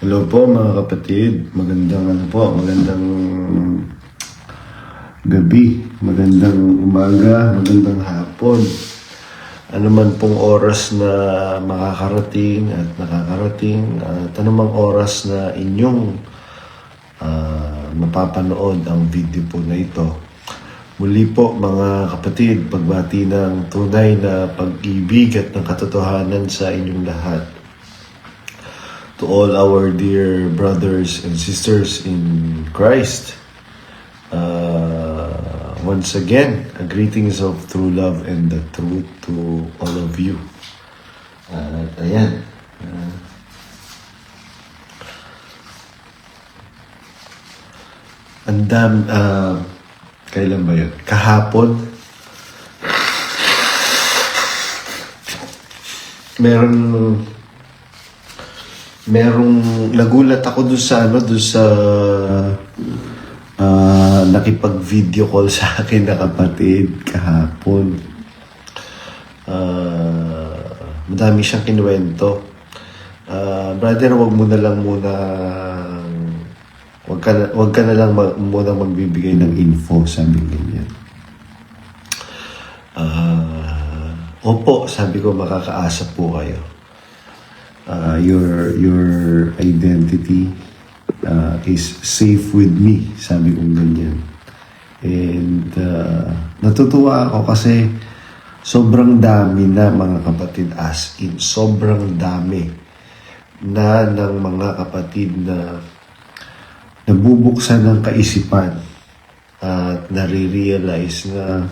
Hello po mga kapatid, magandang gabi, magandang umaga, magandang hapon. Ano man pong oras na makakarating at nakakarating at anumang oras na inyong mapapanood ang video po na ito. Muli po mga kapatid, pagbati ng tunay na pag-ibig at ng katotohanan sa inyong lahat. To all our dear brothers and sisters in Christ, once again, greetings of true love and the truth to all of you. Ayan. Kailan ba yun? Kahapon, merong nagulat ako doon sa nakipag-video call sa akin na kapatid kahapon. Madami siyang kinuwento. Brother, wag ka na lang muna magbibigay ng info, sabi ganyan. Opo, sabi ko, makakaasa po kayo. Your identity is safe with me, sabi kong ganyan. And natutuwa ako kasi sobrang dami na mga kapatid, as in sobrang dami na ng mga kapatid na nabubuksan ng kaisipan at nare-realize na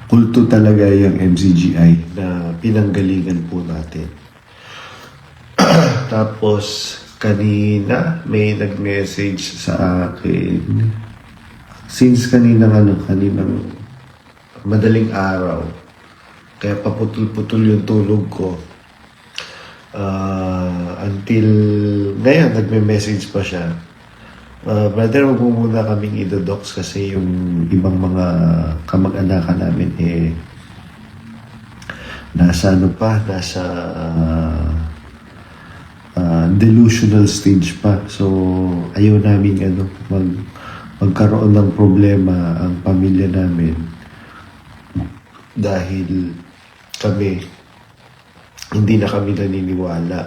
kulto talaga yung MCGI na pinanggalingan po natin. Tapos, kanina may nag-message sa akin. Since kaninang madaling araw, kaya paputol-putol yung tulog ko. Until ngayon, nagme-message pa siya. Brother, wag mo muna kaming idodox kasi yung ibang mga kamag-anakan namin nasa delusional stage pa. So, ayaw namin magkaroon ng problema ang pamilya namin dahil hindi na kami naniniwala.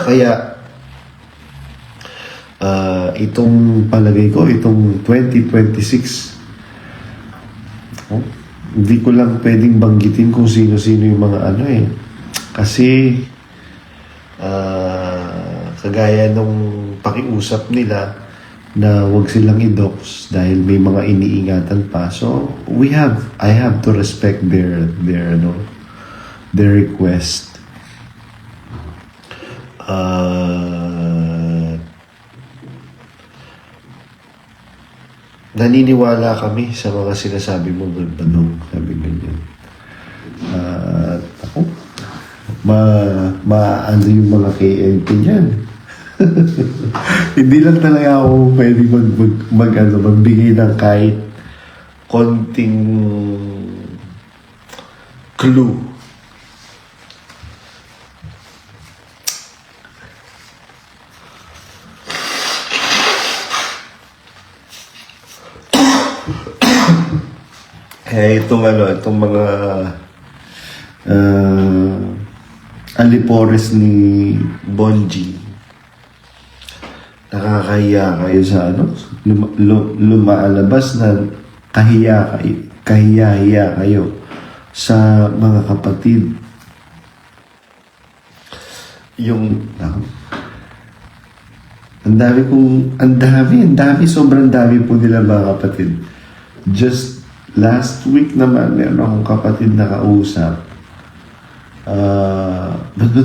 Kaya itong palagay ko, itong 2026, hindi ko lang pwedeng banggitin kung sino-sino yung mga kasi kagaya nung pakiusap nila na wag silang i-dox dahil may mga iniingatan pa. So I have to respect their request. Naniniwala kami sa mga sinasabi mo, Badong, sabi ganyan. Ako, ano yung mga KNP niyan. Hindi lang talaga ako pwede magbigay ng kahit konting clue. Itong mga alipores ni Bonji, nakakahiya kayo sa lumalabas na kahiya kayo sa mga kapatid. Sobrang dami po nila mga kapatid. Just last week naman, meron akong kapatid na kausap. Ba't ba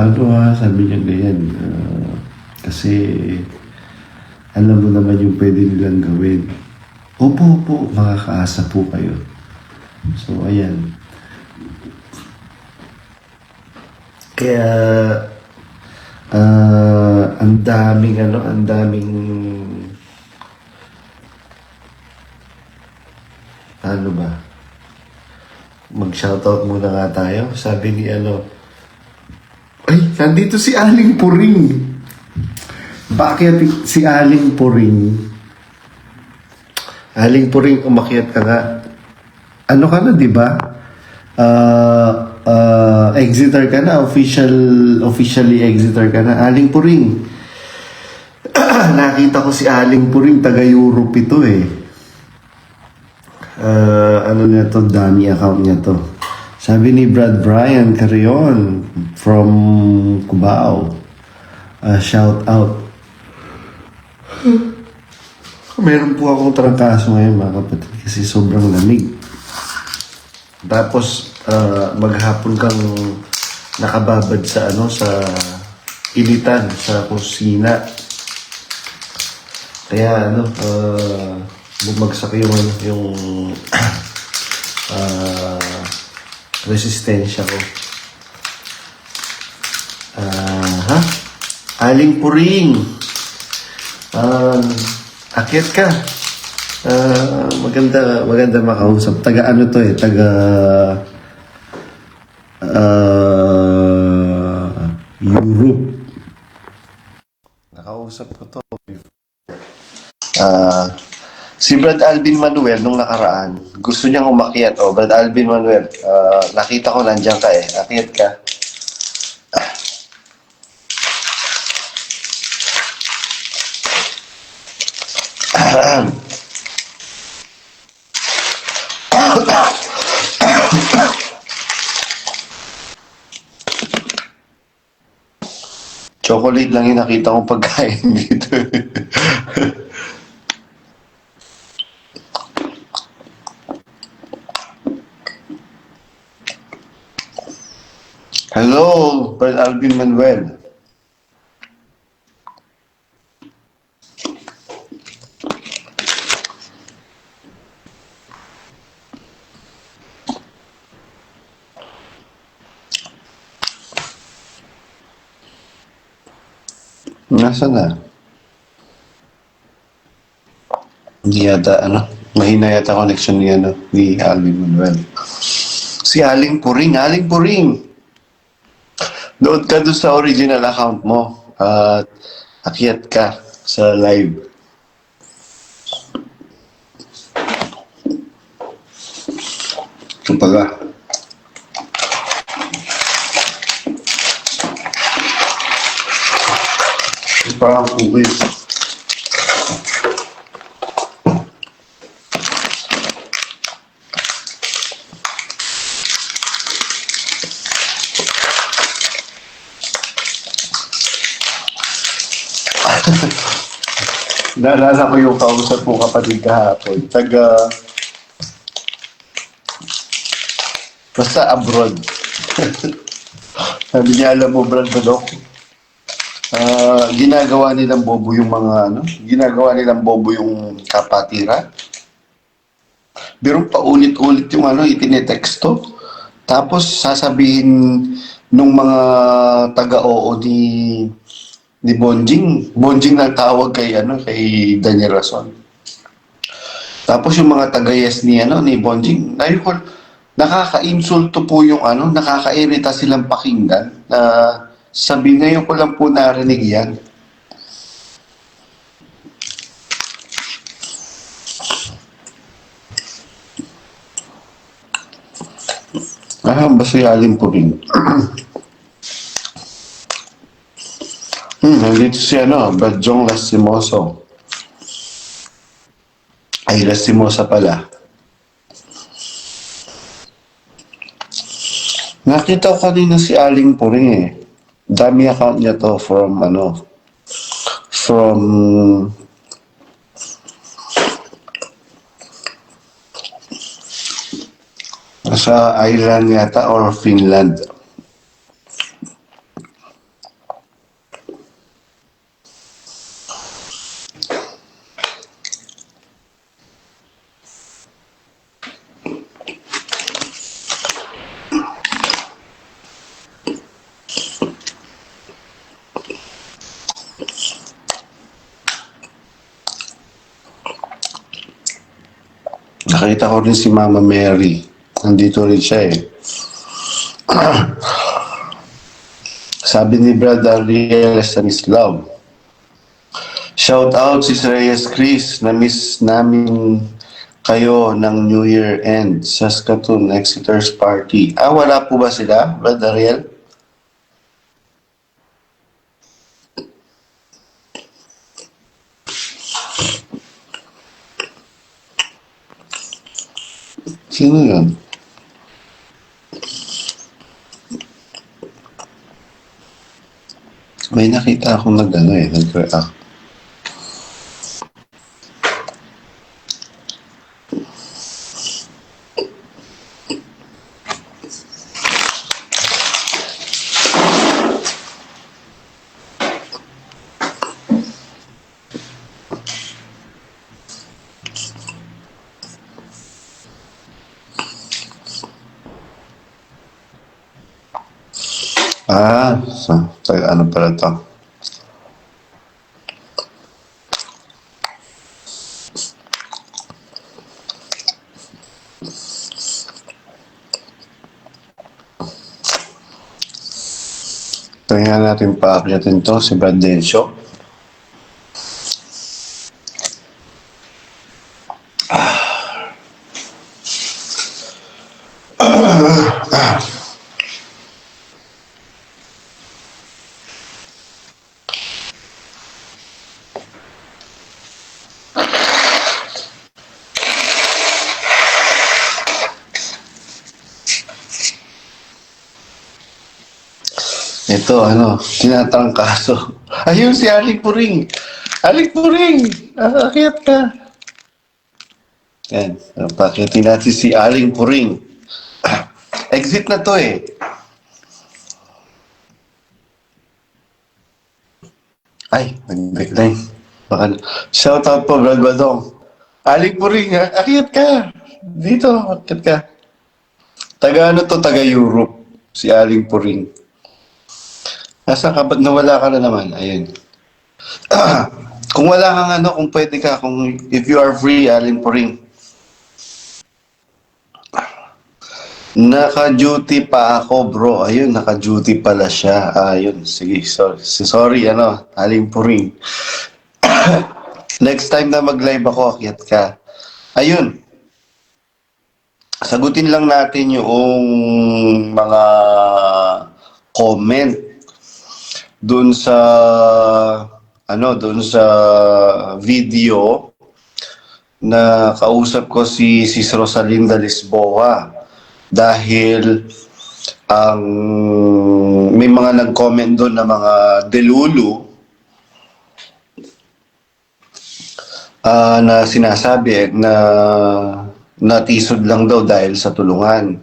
ito sabi niya ganyan. Kasi alam mo naman yung pwede nilang gawin. Opo, makakaasa po kayo. So, ayan. Kaya, ang daming mag-shoutout muna nga tayo. Sabi ni Ay, nandito si Aling Puring. Bakit si Aling Puring? Aling Puring, umakyat ka nga. Ano ka na, di ba? Exeter ka na. Officially Exeter ka na. Aling Puring. Nakita ko si Aling Puring, taga-Europe ito eh. Ano niya to? Dami account niya to. Sabi ni Brad Brian Carrion from Cubao. Shout out. Meron po akong trangkaso ngayon mga kapatid kasi sobrang lamig. Tapos maghapon kang nakababad sa sa initan sa kusina. Kaya bumagsak yung resistensya ko. Aling Puring. Akyat ka. Maganda makausap. Taga ano to eh, taga Europe. Nakausap ko to. Si Brad Alvin Manuel nung nakaraan, gusto niyang umakyat. Brad Alvin Manuel, nakita ko nandiyan ka eh. Akyat ka. Chocolate lang yung nakita kong pagkain dito. Hello, Brad Alvin Manuel. Nasaan na? Hindi yata, mahina yata connection ni Alvin Manuel. Si Aling Puring. Aling Puring! Doon ka doon sa original account mo at akyat ka sa live. Ito pala. Ito parang cookies. Naalala ko yung kausap ko kapatid kahapon. Basta abroad. Sabi niya, alam mo, Brad Badok, ginagawa nilang bobo yung ginagawa nilang bobo yung kapatira. Pero paulit-ulit yung itinetexto. Tapos sasabihin nung mga taga-oo ni Bonjing na tawag kay Daniel Rason. Tapos yung mga taga-yes ni Bonjing, nakaka-insulto po yung nakakairita silang pakinggan na sabi ngayon ko lang po narinig yan. Basta yalim po rin. Nandito si Badjong Lastimoso. Ay, Lastimosa pala. Nakita ko kanina si Aling Puring eh. Dami account niya to from sa island yata or Finland. Nakita ko rin si Mama Mary. Nandito rin siya eh. Sabi ni Brad Ariel Stanislav. Shout out si Reyes Chris. Na-miss namin kayo ng New Year End. Saskatoon Exeter's Party. Wala po ba sila, Brad Ariel? Sino yun? May nakita akong nag-react. Ano pala to? Tingnan natin paakyatin to, si Brad Densyo. Ito, tinatangkaso. Ayun si Aling Puring. Aling Puring! Akyat ka. Yan, pakyatin natin si Aling Puring. Exit na to eh. Ay, nag-decline. Shout out po, Brad Badong. Aling Puring, akyat ka. Dito, akyat ka. Taga Europe. Si Aling Puring. Nasa ka, ba't nawala ka na naman? Ayun. Kung wala kang kung pwede ka, if you are free, Aling Puring. Naka-duty pa ako, bro. Ayun, naka-duty pala siya. Ayun, sige, sorry, Aling Puring. Next time na mag-live ako, akyat ka. Ayun. Sagutin lang natin yung mga comment doon sa video na kausap ko si Rosalinda Lisboa dahil may mga nag-comment doon na mga delulu na sinasabi na natisod lang daw dahil sa tulungan.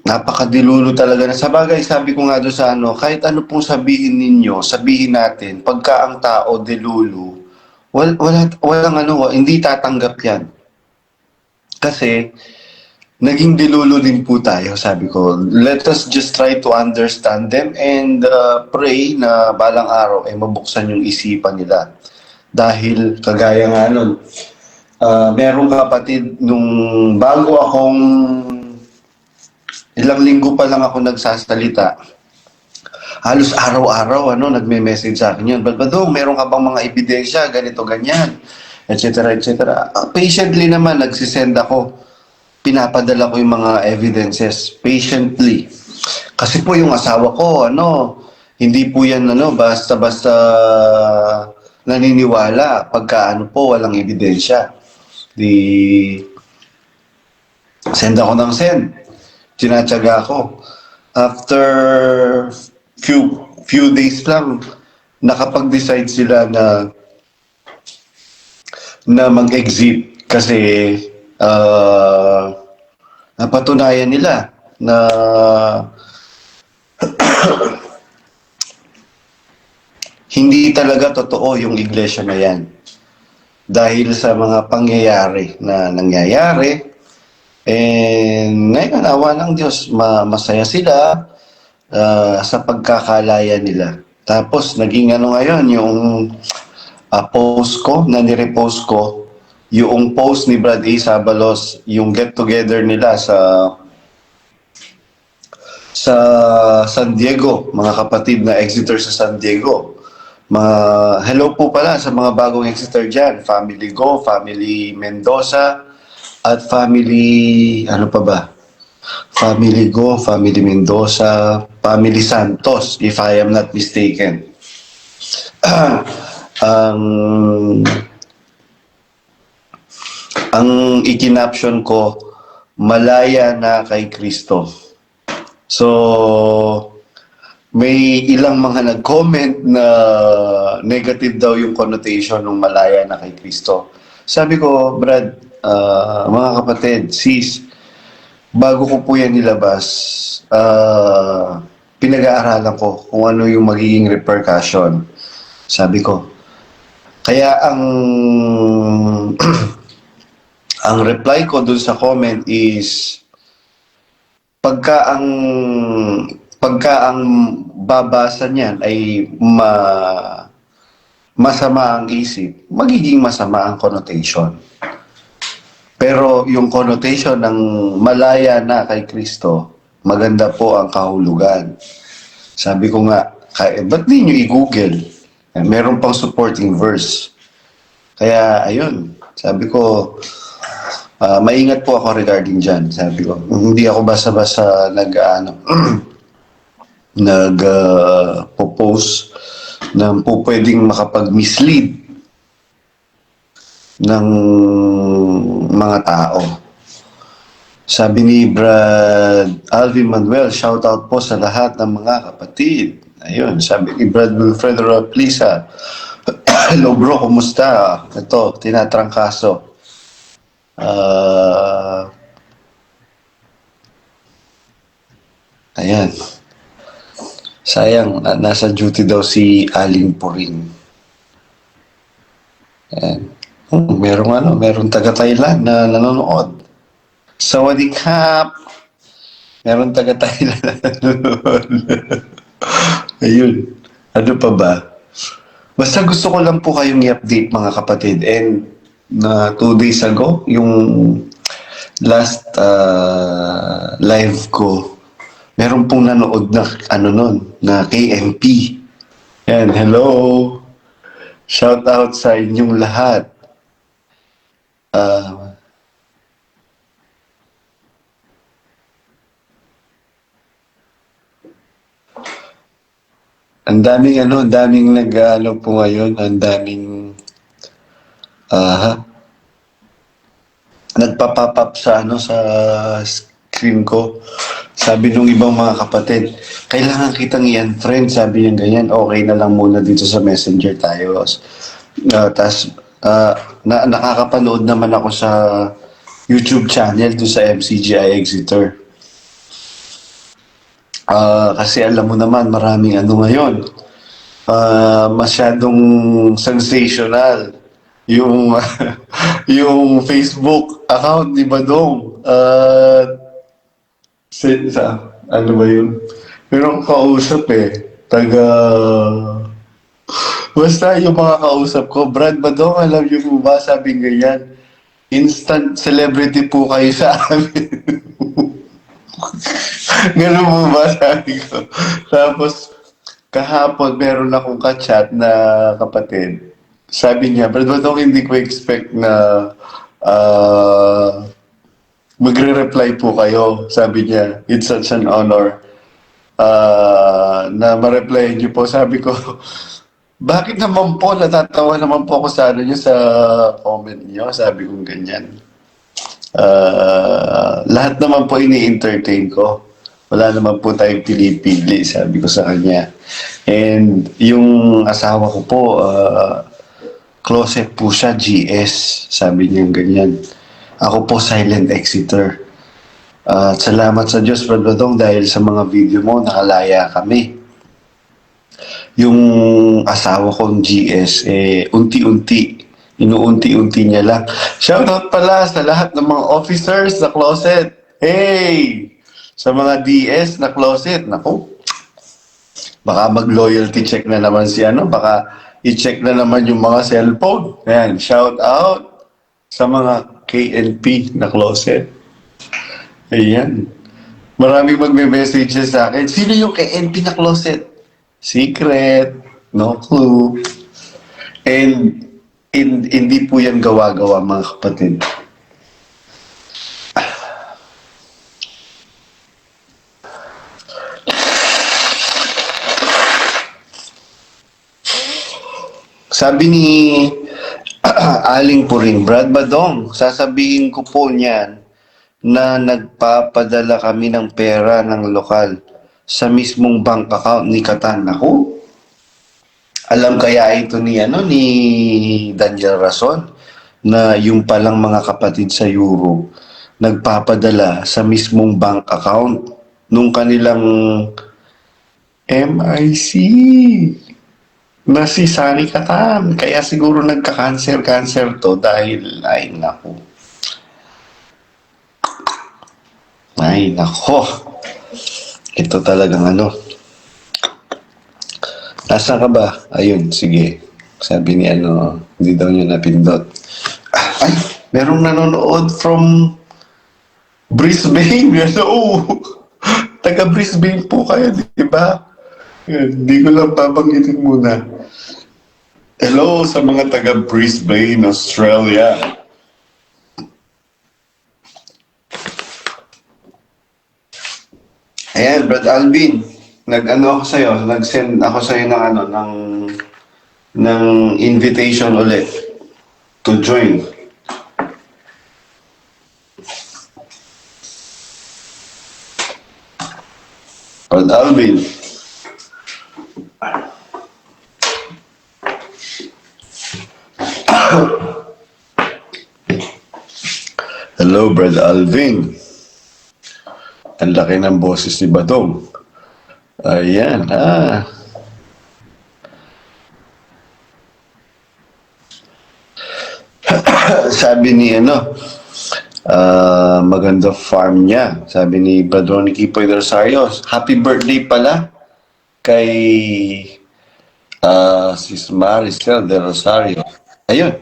Napakadilulo talaga na. Sa bagay, sabi ko nga doon sa kahit ano pong sabihin ninyo, sabihin natin, pagka ang tao dilulo, hindi tatanggap yan. Kasi, naging dilulo din po tayo, sabi ko. Let us just try to understand them and pray na balang araw ay mabuksan yung isipan nila. Dahil, kagaya nga nun, merong kapatid nung bago akong ilang linggo pa lang ako nagsasalita. Halos araw-araw, nagme-message sa akin yun. Badong, meron ka bang mga ebidensya, ganito, ganyan, etc., etc. Patiently naman, nagsisend ako. Pinapadala ko yung mga evidences. Patiently. Kasi po yung asawa ko, hindi po yan, basta-basta naniniwala. Pagka walang ebidensya. Send ako ng send. Tinatsaga ko. After few days lang, nakapag-decide sila na mag-exit kasi napatunayan nila na hindi talaga totoo yung iglesia na yan. Dahil sa mga pangyayari na nangyayari, ngayon, awa ng Diyos, masaya sila sa pagkakalaya nila. Tapos, naging ngayon, yung post ko, na nirepost ko, yung post ni Brad A. Sabalos, yung get-together nila sa San Diego, mga kapatid na Exeter sa San Diego. Hello po pala sa mga bagong Exeter dyan. Family Go, Family Mendoza, at Family, ano pa ba? Family Go, Family Mendoza, Family Santos, if I am not mistaken. ang ang ikinaption ko, malaya na kay Kristo. So, may ilang mga nag-comment na negative daw yung connotation ng malaya na kay Kristo. Sabi ko, Brad, mga kapatid, sis, bago ko po yan nilabas, pinag-aaralan ko kung ano yung magiging repercussion. Sabi ko, kaya ang ang reply ko dun sa comment is, pagka ang babasa niyan ay masama ang isip, magiging masama ang connotation. Pero yung connotation ng malaya na kay Kristo, maganda po ang kahulugan. Sabi ko nga, ba't di nyo i-google? Meron pang supporting verse. Kaya, ayun, sabi ko, maingat po ako regarding dyan. Sabi ko, hindi ako basta-basta nag-post na po pwedeng makapag-mislead ng mga tao. Sabi ni Brad Alvin Manuel, shout out po sa lahat ng mga kapatid. Ayun, sabi ni Brad Wilfredo Raplisa, hello bro, kumusta? Ito, tinatrangkaso. Ayan. Sayang, nasa duty daw si Aling Puring. Ayan. Merong taga-Thailand na nanonood. Sawadee-kap! Meron taga-Thailand na nanonood. Ayun. Ano pa ba? Basta gusto ko lang po kayong i-update mga kapatid. And 2 days ago, yung last live ko, meron pong nanood na na KMP. Yan, hello. Shout out sa inyong lahat. Ang daming po ngayon, ang daming nagpa-pop up sa sa screen ko. Sabi nung ibang mga kapatid, kailangan kitang i-unfriend, sabi niya ganyan, okay na lang muna dito sa Messenger tayo. Tapos, nakakapanood naman ako sa YouTube channel doon sa MCGI Exeter. Kasi alam mo naman, maraming ngayon. Masyadong sensational yung yung Facebook account ni Badong. Ano ba yun? Pero kausap basta yung mga kausap ko, Brad Badong, alam niyo po ba, sabi ganyan, instant celebrity po kayo sa amin. Ganun mo ba, sabi ko. Tapos, kahapon, meron akong ka-chat na kapatid. Sabi niya, Brad Badong, hindi ko expect na magre-reply po kayo. Sabi niya, it's such an honor na ma-reply niyo po. Sabi ko, bakit naman po, natatawa naman po ako sa niyo sa comment niyo. Sabi ko ganyan. Lahat naman po ini-entertain ko. Wala naman po tayong pili-pili, sabi ko sa kanya. And yung asawa ko po, closet po siya, GS. Sabi niya ganyan. Ako po silent Exeter. Salamat sa Diyos, Brad Badong, dahil sa mga video mo, nakalaya kami. Yung asawa kong GS, inuunti-unti niya lang. Shoutout pala sa lahat ng mga officers na closet. Hey! Sa mga DS na closet, naku. Baka mag-loyalty check na naman baka i-check na naman yung mga cellphone. Ayan, shout out sa mga KNP na closet. Ayan. Maraming magme-message sa akin. Sino yung kay NP na closet? Secret. No clue. And hindi po yan gawa-gawa mga kapatid. Sabi ni Aling Puring, Brad Badong, sasabihin ko po niyan na nagpapadala kami ng pera ng lokal sa mismong bank account ni Katan. Ako, alam kaya ito ni Daniel Rason na yung palang mga kapatid sa Europe nagpapadala sa mismong bank account nung kanilang MIC na si Sani Katan. Kaya siguro nagka-cancer to dahil, ay nako. Ay nako. Ito talagang Nasaan ka ba? Ayun, sige. Sabi ni hindi daw niya napindot. Ay, merong nanonood from Brisbane. Hello! Taga Brisbane po kayo, di ba? Hindi ko lang babanggitin muna. Hello sa mga taga Brisbane, Australia. Ayan, Brad Alvin. Nag-send ako sa'yo ng invitation ulit to join. Brad Alvin. Hello, Brad Alvin. Ang laki ng boses ni Badong. Ayan, Sabi ni maganda farm niya. Sabi ni Badong ni Kipoy de Rosario, happy birthday pala kay Sis Maricel de Rosario. Ayun.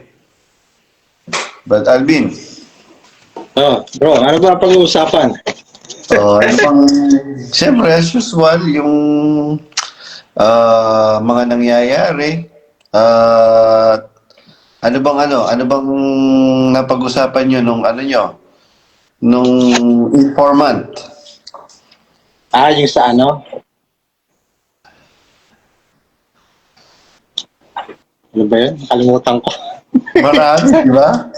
Brad Alvin. Oh, bro, ano ba pag-uusapan? Siyempre, as usual, yung mga nangyayari. Ano bang napag-usapan nyo nung informant? Yung sa Ano ba yun? Nakalimutan ko. Marami, di ba?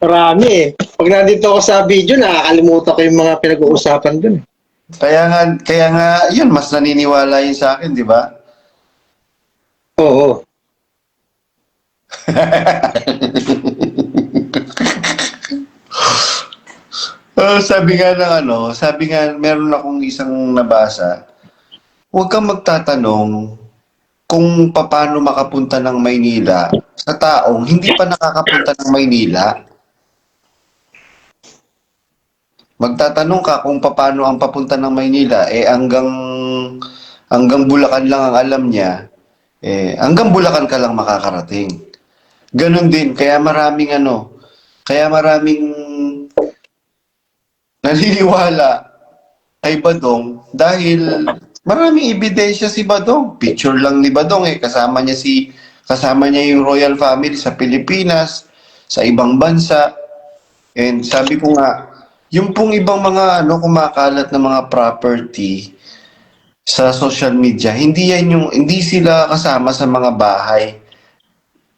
Marami eh. Pag nandito ako sa video, nakakalimutan ko yung mga pinag-uusapan dun. Kaya nga, yun, mas naniniwala yun sa akin, di ba? Oo. sabi nga, meron akong isang nabasa, huwag kang magtatanong kung paano makapunta ng Maynila sa taong hindi pa nakakapunta ng Maynila. Magtatanong ka kung paano ang papunta ng Maynila, hanggang Bulacan lang ang alam niya, hanggang Bulacan ka lang makakarating. Ganon din, kaya maraming naniniwala kay Badong dahil maraming ebidensya si Badong. Picture lang ni Badong kasama niya yung royal family sa Pilipinas, sa ibang bansa. And sabi ko nga, yung pong ibang mga kumakalat na mga property sa social media, hindi sila kasama sa mga bahay,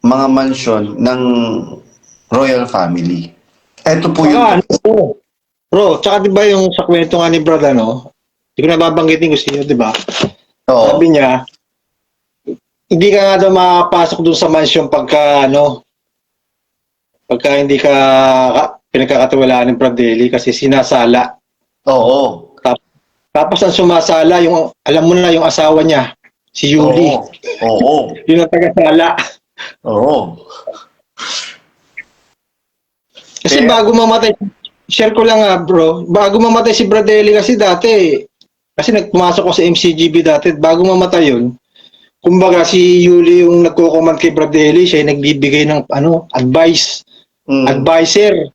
mga mansion ng royal family. Ito po yung Bro, tsaka diba yung sa kwento nga ni Brad, hindi ko nababanggitin gusto niyo, diba? Oo. Sabi niya, hindi ka nga daw makapasok dun sa mansion pagka hindi ka pinagkakatiwalaan ng Pradeli kasi sinasala. Oo. Tapos ang sumasala, alam mo na yung asawa niya, si Yuli. Oo. Yun ang tagasala. Oo. Kasi bago mamatay, share ko lang bro, bago mamatay si Pradeli kasi pumasok ko sa MCGB dati, bago mamatay yun, kumbaga si Yuli yung nagko-command kay Pradeli, siya yung nagbibigay ng advisor.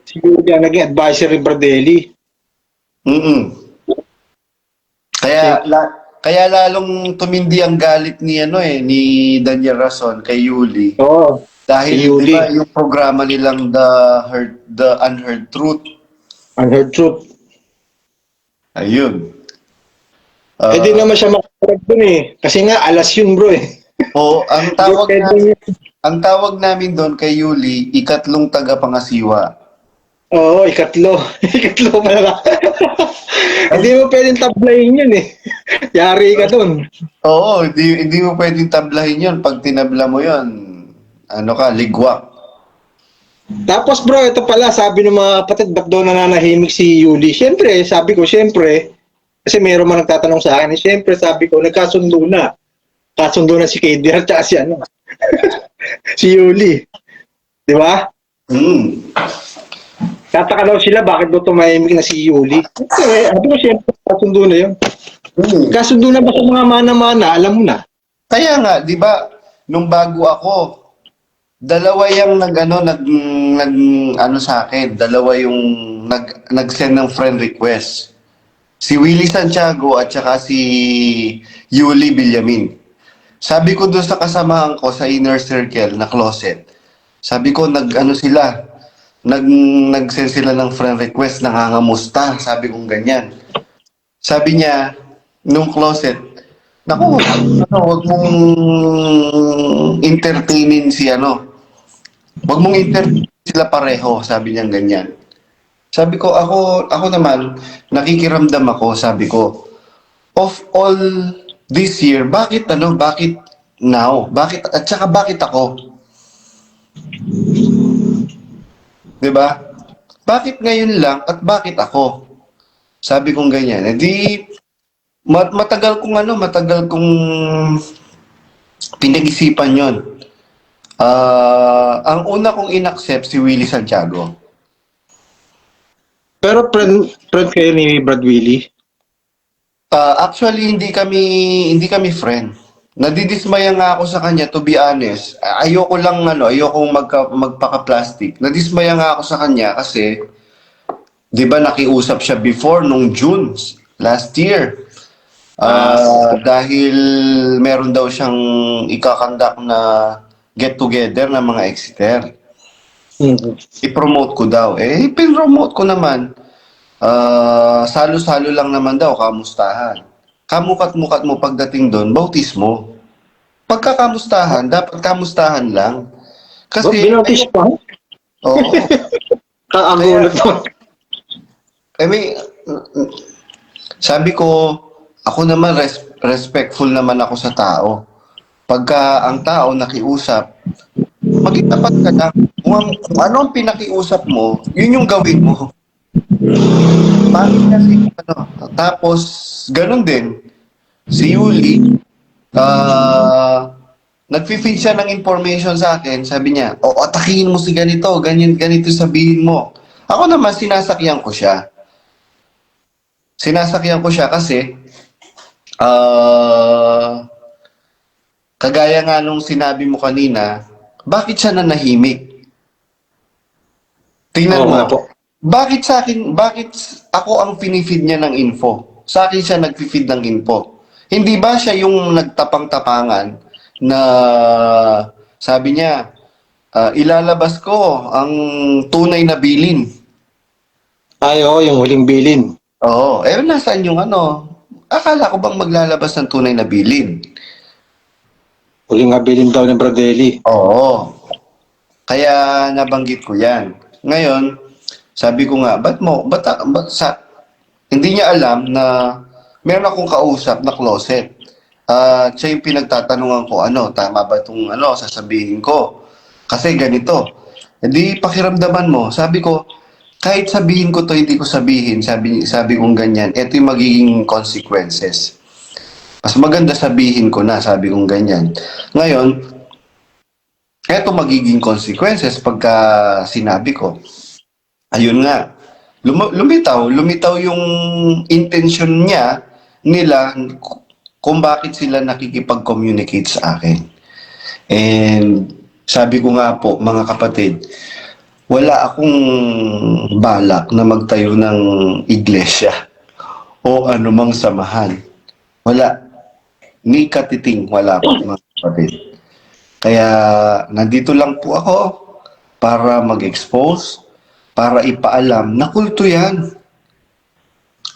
Si Yuli ang naging advisor ni Pradeli. Mm. Kaya lalong tumindi ang galit ni ni Daniel Rason kay Yuli. Oo, si Dahil 'di Yuli, ba yung programa nilang The Unheard Truth. Unheard Truth. Ayun. Di naman siya makakarag dun eh. Kasi nga, alas yun bro eh. O ang Hindi tawag na pwede. ang tawag namin doon kay Yuli, ikatlong tagapangasiwa. Oo, ikatlo. Ikatlo pala. Hindi mo pwedeng tablayin yun eh. Yari ka dun. Oo, hindi mo pwedeng tablahin 'yon. Pag tinabla mo 'yon, ano ka, ligwak. Tapos bro, ito pala, sabi ng mga kapatid, ba't daw nananahimik si Yuli? Siyempre, sabi ko, siyempre, kasi mayroon man nagtatanong sa akin, siyempre, sabi ko, nagkasundo na. Kasundo na si KDR at si ano, si Yuli. Di ba? Mm. Tataka daw sila, bakit daw tumahimik na si Yuli? Sabi ko, siyempre, kasundo na yun. Mm. Kasundo na ba sa mga mana-mana? Alam mo na. Kaya nga, 'di ba, nung bago ako, dalawa yung nag ano sa akin, dalawa yung nag-send ng friend request. Si Willie Santiago at saka si Yuli Villamin. Sabi ko doon sa kasamahan ko sa inner circle na closet. Sabi ko sila, nag-send sila ng friend request, nangangamusta. Sabi kong ganyan. Sabi niya nung closet, naku, wag mong entertainin si wag mong entertain sila pareho, sabi niya ganyan. Sabi ko, ako naman, nakikiramdam ako, sabi ko, of all this year, bakit now? At saka bakit ako? 'Di ba? Bakit ngayon lang at bakit ako? Sabi kong ganyan. Matagal kong pinag-isipan 'yon. Ang una kong inaccept si Willie Santiago. Pero friend kayo ni Brad Willie? Actually, hindi kami friend. Nadidismaya nga ako sa kanya, to be honest. Ayokong magpaka-plastic. Nadismaya nga ako sa kanya kasi, di ba nakiusap siya before nung June last year. Dahil meron daw siyang ikakandak na get-together ng mga Exeter. I-promote ko daw. Pin-promote ko naman. Salo-salo lang naman daw, kamustahan. Kamukat-mukat mo pagdating doon, bautismo. Pagkakamustahan, dapat kamustahan lang. Kasi, Binotis pa? oo. Kaagulat mo. Sabi ko, ako naman, respectful naman ako sa tao. Pagka ang tao nakiusap, magitapat ka lang. Kung ano ang pinakiusap mo, yun yung gawin mo. Bakit kasi, tapos, ganun din, si Yuli, nag-feed siya ng information sa akin, sabi niya, atakihin mo si ganito, ganito sabihin mo. Ako naman, sinasakyan ko siya. Kasi, kagaya nga nung sinabi mo kanina, bakit siya nanahimik? Tingnan mo. Po. Bakit ako ang pinifeed niya ng info? Sa akin siya nag-feed ng info. Hindi ba siya yung nagtapang-tapangan na sabi niya, ilalabas ko ang tunay na bilin. Oo, yung huling bilin. Oo. Nasaan yung akala ko bang maglalabas ng tunay na bilin? Huling nga bilin daw ng Bradelli. Oo. Kaya nabanggit ko yan. Ngayon, sabi ko nga, hindi niya alam na meron akong kausap na closet. Siya yung pinagtatanungan ko, tama ba itong sasabihin ko? Kasi ganito. Hindi pakiramdaman mo. Sabi ko, kahit sabihin ko to, hindi ko sabihin. Sabi kong ganyan, ito yung magiging consequences. Mas maganda sabihin ko na, sabi kong ganyan. Ngayon, ito magiging consequences pagka sinabi ko. Ayun nga, lumitaw yung intention nila kung bakit sila nakikipag-communicate sa akin. And sabi ko nga po, mga kapatid, wala akong balak na magtayo ng iglesia. o anumang samahan. Wala. Ni katiting wala po, mga kapatid. Kaya nandito lang po ako para mag-expose, para ipaalam na kulto yan.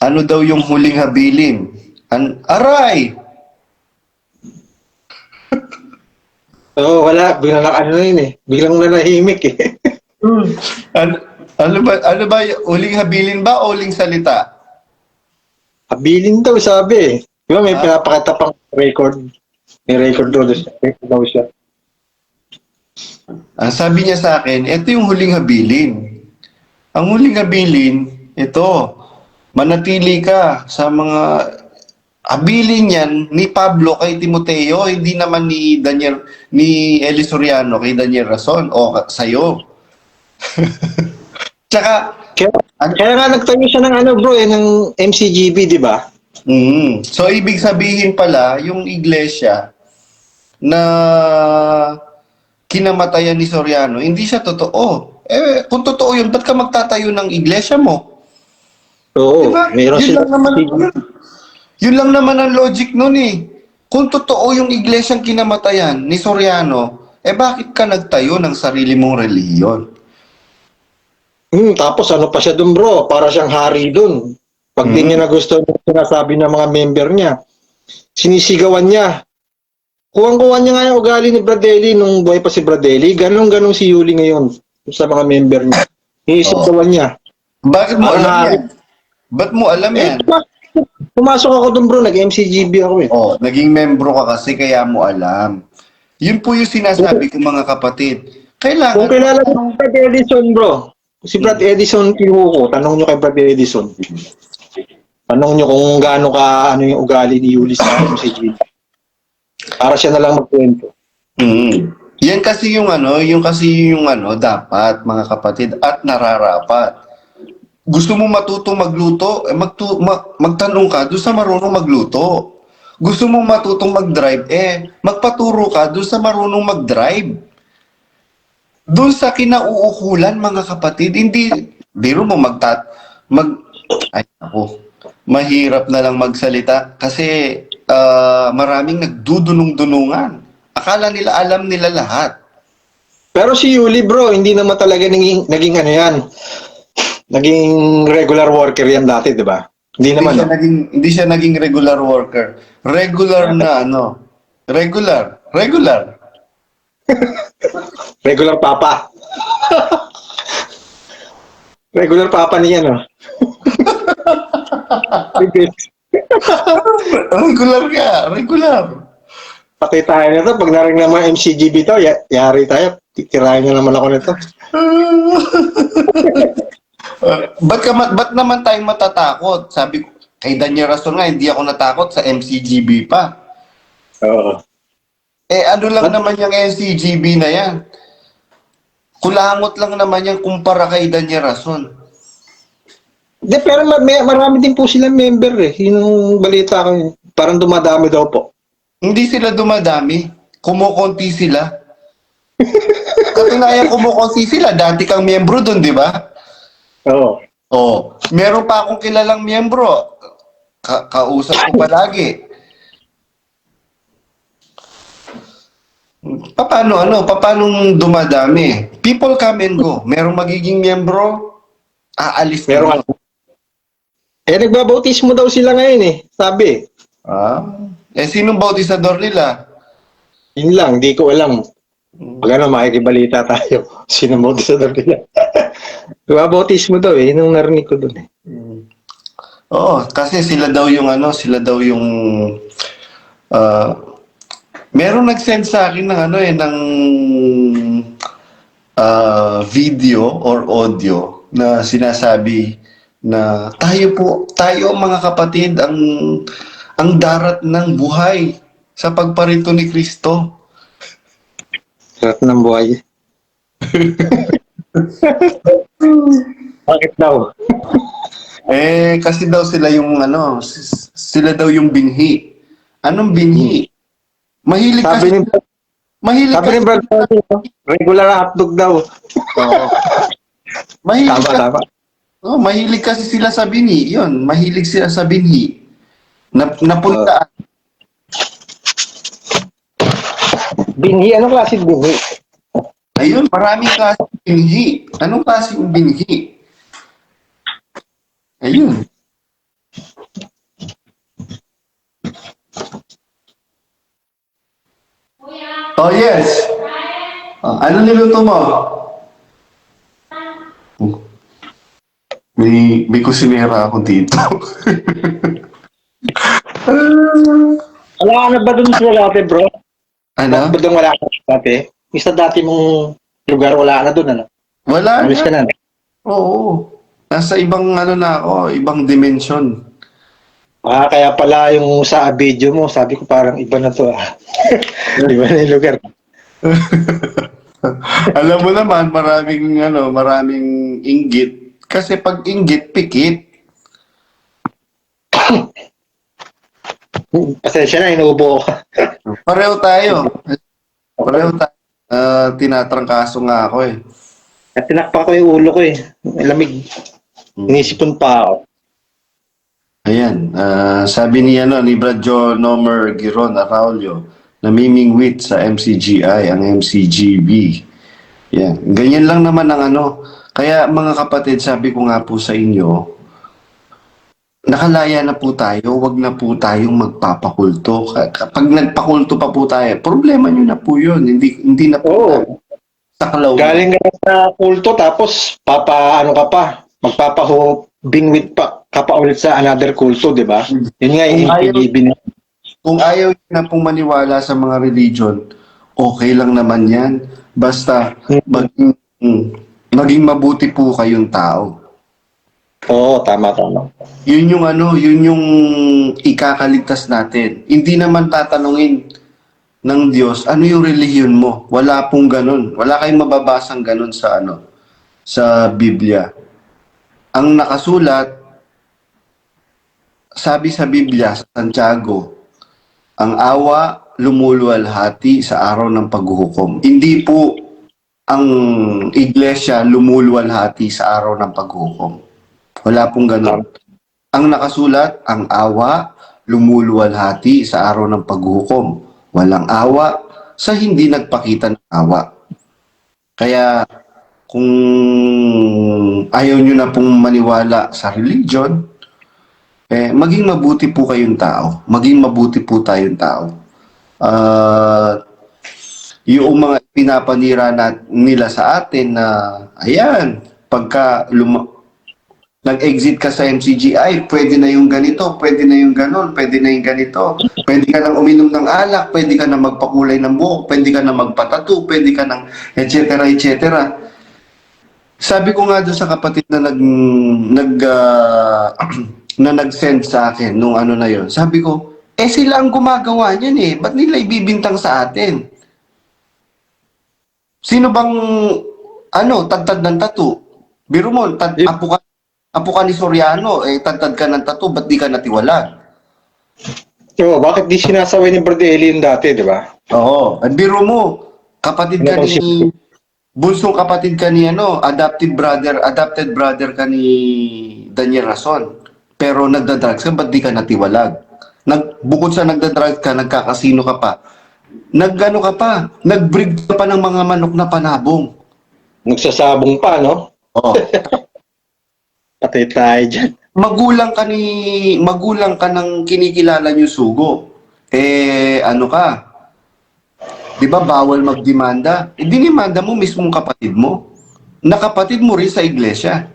Ano daw yung huling habilin? Aray! Oo, wala. Biglang ano yun eh. Biglang nanahimik eh. Ano ba, huling habilin ba o huling salita? Habilin daw, sabi eh. Di ba may pinapakita pang record? May record daw siya. Ang sabi niya sa akin, ito yung huling habilin. Ang huling habilin, ito, manatili ka sa mga habilin yan ni Pablo kay Timoteo, hindi naman ni Eli Soriano kay Daniel Rason o sa'yo. Tsaka, Kaya nga nagtayo siya ng ano bro, ng MCGB, di ba? so ibig sabihin pala, yung iglesia na kinamatayan ni Soriano, hindi siya totoo. Kung totoo yun, ba't ka magtatayo ng iglesia mo? Oo, Diba? meron Yun sila. lang naman, yun lang naman ang logic nun eh. Kung totoo yung iglesyang kinamatayan ni Soriano, bakit ka nagtayo ng sarili mong reliyon? Tapos ano pa siya dun bro, para siyang hari dun. Pag di niya na gusto yung sinasabi ng mga member niya, sinisigawan niya. Kuwang-kuha niya nga yung ugali ni Bradelli nung buhay pa si Bradelli. Ganong-ganong si Yuli ngayon sa mga member niya. Sinisigawan niya. Bakit mo Parang alam hari. yan? Ba't mo alam yan? Pumasok ako dun bro, nag-MCGB ako eh. Naging membro ka kasi kaya mo alam. Yun po yung sinasabi ko mga kapatid. Kailangan... Kung kilala mo Brad Edison bro, si Brad Edison Kinuko, tanong nyo kay Brad Edison. Tanong nyo kung gaano ka, ano yung ugali ni Yuli sa MCGB. Para siya na lang magkwento. Yan kasi yung dapat mga kapatid at nararapat. Gusto mo matutong magluto, magtanong ka doon sa marunong magluto. Gusto mo matutong mag-drive, magpaturo ka doon sa marunong mag-drive. Doon sa kinauukulan mga kapatid, hindi, biro mo mahirap na lang magsalita kasi maraming nagdudunong-dunungan. Akala nila alam nila lahat. Pero si Yuli bro, hindi naman talaga naging ano yan. Naging regular worker yan dati, di ba? Hindi naman. Hindi siya naging regular worker. Regular na Regular. Regular papa. Regular papa niya, no? Regular. Patay tayo nito. Pag narinig naman MCGB to, yari tayo. Titirahin na naman ako nito. Ba't naman tayong matatakot? Sabi ko, kay Daniel Rason nga, hindi ako natakot sa MCGB pa. Oo. Ano lang naman yung MCGB na yan? Kulangot lang naman yan kumpara kay Daniel Rason. De, pero marami din po silang member eh. Yung balita ko, parang dumadami daw po. Hindi sila dumadami. Kumukonti sila. Katunayan kumukonti sila. Dati kang miyembro dun, di ba? Oo. Meron pa akong kilalang miyembro. Kausap ko palagi. Paano dumadami? People come and go. Merong magiging miyembro, aalis na. Meron ako. Nagbabautismo daw sila ngayon eh. Sabi. Sinong bautisador nila? Yun lang, di ko alam. Pag ano, makikibalita tayo. Sino bautisador nila? Nagbabautismo daw eh. Yun ang narinig ko dun eh. Kasi sila daw yung merong nag-send sa akin ng video or audio na sinasabi na tayo mga kapatid ang darat ng buhay sa pagparito ni Kristo. Sarap ng buhay. Bakit daw? Kasi daw sila sila daw yung binhi. Anong binhi? Mahilig Sabi kasi ni Brad, regular hotdog daw. Mahilig Tama. Oh, mahilig kasi sila sa binhi. Yun, mahilig sila sa binhi. Napuntaan. Binhi, anong klase binhi? Ayun, maraming klaseng binhi. Anong klaseng binhi? Ayun. Oh, yes. Ano niluto mo? May kusinera ako dito. Wala ka na ba dun sa dati, bro? Ano? Ba dun wala ka na dati? Yung sa dati mong lugar, wala ka na dun, ano? Wala Alis na. ka na. Oo. Nasa ibang ano na ako, ibang dimension. Kaya pala yung sa video mo, sabi ko parang iba na to, ah. Iba na yung lugar. Alam mo naman, maraming inggit. Kasi pag inggit, pikit. Pasensya na, inuubo ko. Pareho tayo. Pareho tayo. Tinatrangkaso nga ako eh. At tinakpan ko yung ulo ko eh. May lamig. Inisipon pa ako. Ayan, sabi ni Brad John Nomer Giron Araulio, namimingwit sa MCGI, ang MCGB. Yan, ganyan lang naman ang ano. Kaya mga kapatid, sabi ko nga po sa inyo, nakalaya na po tayo, wag na po tayong magpapakulto. Kapag nagpakulto pa po tayo, problema nyo na po yun. Hindi na po Oo. saklaw. Galing ka sa kulto, tapos ano ka pa, magpapahubingwit pa ka pa ulit sa another kulto, di ba? Yun nga yung ibin. Kung ayaw nyo na pong maniwala sa mga religion, okay lang naman yan. Basta maging mabuti po kayong tao. Oo, tama. Yun yung ikakaligtas natin. Hindi naman tatanungin ng Diyos, ano yung relihiyon mo? Wala pong ganun. Wala kayong mababasang ganun sa Biblia. Ang nakasulat, sabi sa Biblia, sa Santiago, ang awa lumuluwalhati sa araw ng paghuhukom. Hindi po ang iglesia lumuluwalhati sa araw ng paghuhukom. Wala pong ganun. Ang nakasulat, ang awa lumuluwalhati sa araw ng paghuhukom. Walang awa sa hindi nagpakita ng awa. Kaya kung ayaw nyo na pong maniwala sa religion, maging mabuti po kayong tao. Maging mabuti po tayong tao. Yung mga pinapanira nila sa atin na, ayan, pagka nag-exit ka sa MCGI, pwede na yung ganito, pwede na yung ganon, pwede na yung ganito. Pwede ka nang uminom ng alak, pwede ka nang magpakulay ng buhok, pwede ka nang magpatattoo, pwede ka nang etc. Sabi ko nga doon sa kapatid na na nag-send sa akin nung ano na yon. Sabi ko, sila ang gumagawa niyan eh. Ba't nila ibibintang sa atin? Sino bang tagtad ng tattoo? Biro mo, apo ka ni Soriano, tagtad ka ng tattoo, ba't di ka natiwalag? Oo, bakit di sinasaway ni Brother Eli yung dati, di ba? Oo. At biro mo, kapatid ka ni... Bunsong kapatid ka ni adopted brother ka ni Daniel Rason. Pero nagda-drugs ka, ba't di ka natiwalag? Bukod sa nagda-drugs ka, nagkakasino ka pa. Nag-breed ka pa ng mga manok na panabong. Nagsasabong pa, no? Oo. Patay tayo dyan. Magulang ka ng kinikilala niyo sugo. Ano ka? 'Di ba bawal magdemanda? Dinimanda mo mismong kapatid mo. Nakapatid mo rin sa iglesia.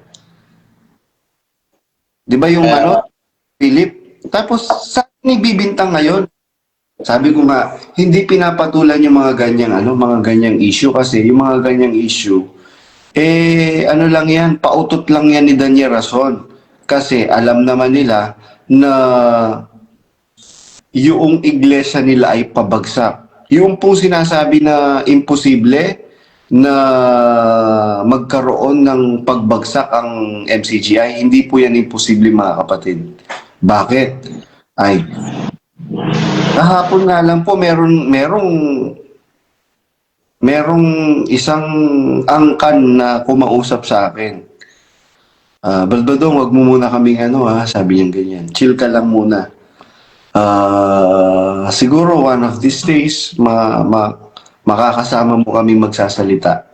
'Di ba yung Philip? Tapos sa bibintang ngayon. Sabi ko nga, hindi pinapatulan yung mga ganyang issue kasi yung mga ganyang issue ano lang yan, pautot lang yan ni Daniel Rason. Kasi alam naman nila na yung iglesia nila ay pabagsak. Yung pong sinasabi na imposible na magkaroon ng pagbagsak ang MCGI, hindi po yan imposible mga kapatid. Bakit? Ay, kahapon nga lang po merong isang angkan na kumausap sa akin. Balbadong, wag mo muna kaming ano ha, sabi niya ganyan. Chill ka lang muna. Siguro one of these days, makakasama mo kami magsasalita.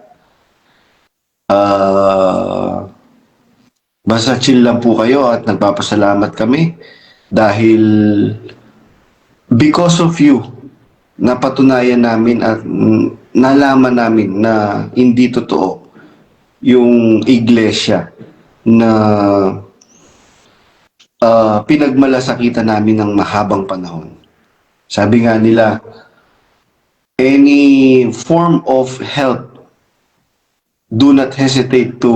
Basta chill lang po kayo at nagpapasalamat kami dahil because of you, napatunayan namin at nalaman namin na hindi totoo yung iglesia na pinagmalasakitan namin ng mahabang panahon. Sabi nga nila, any form of help, do not hesitate to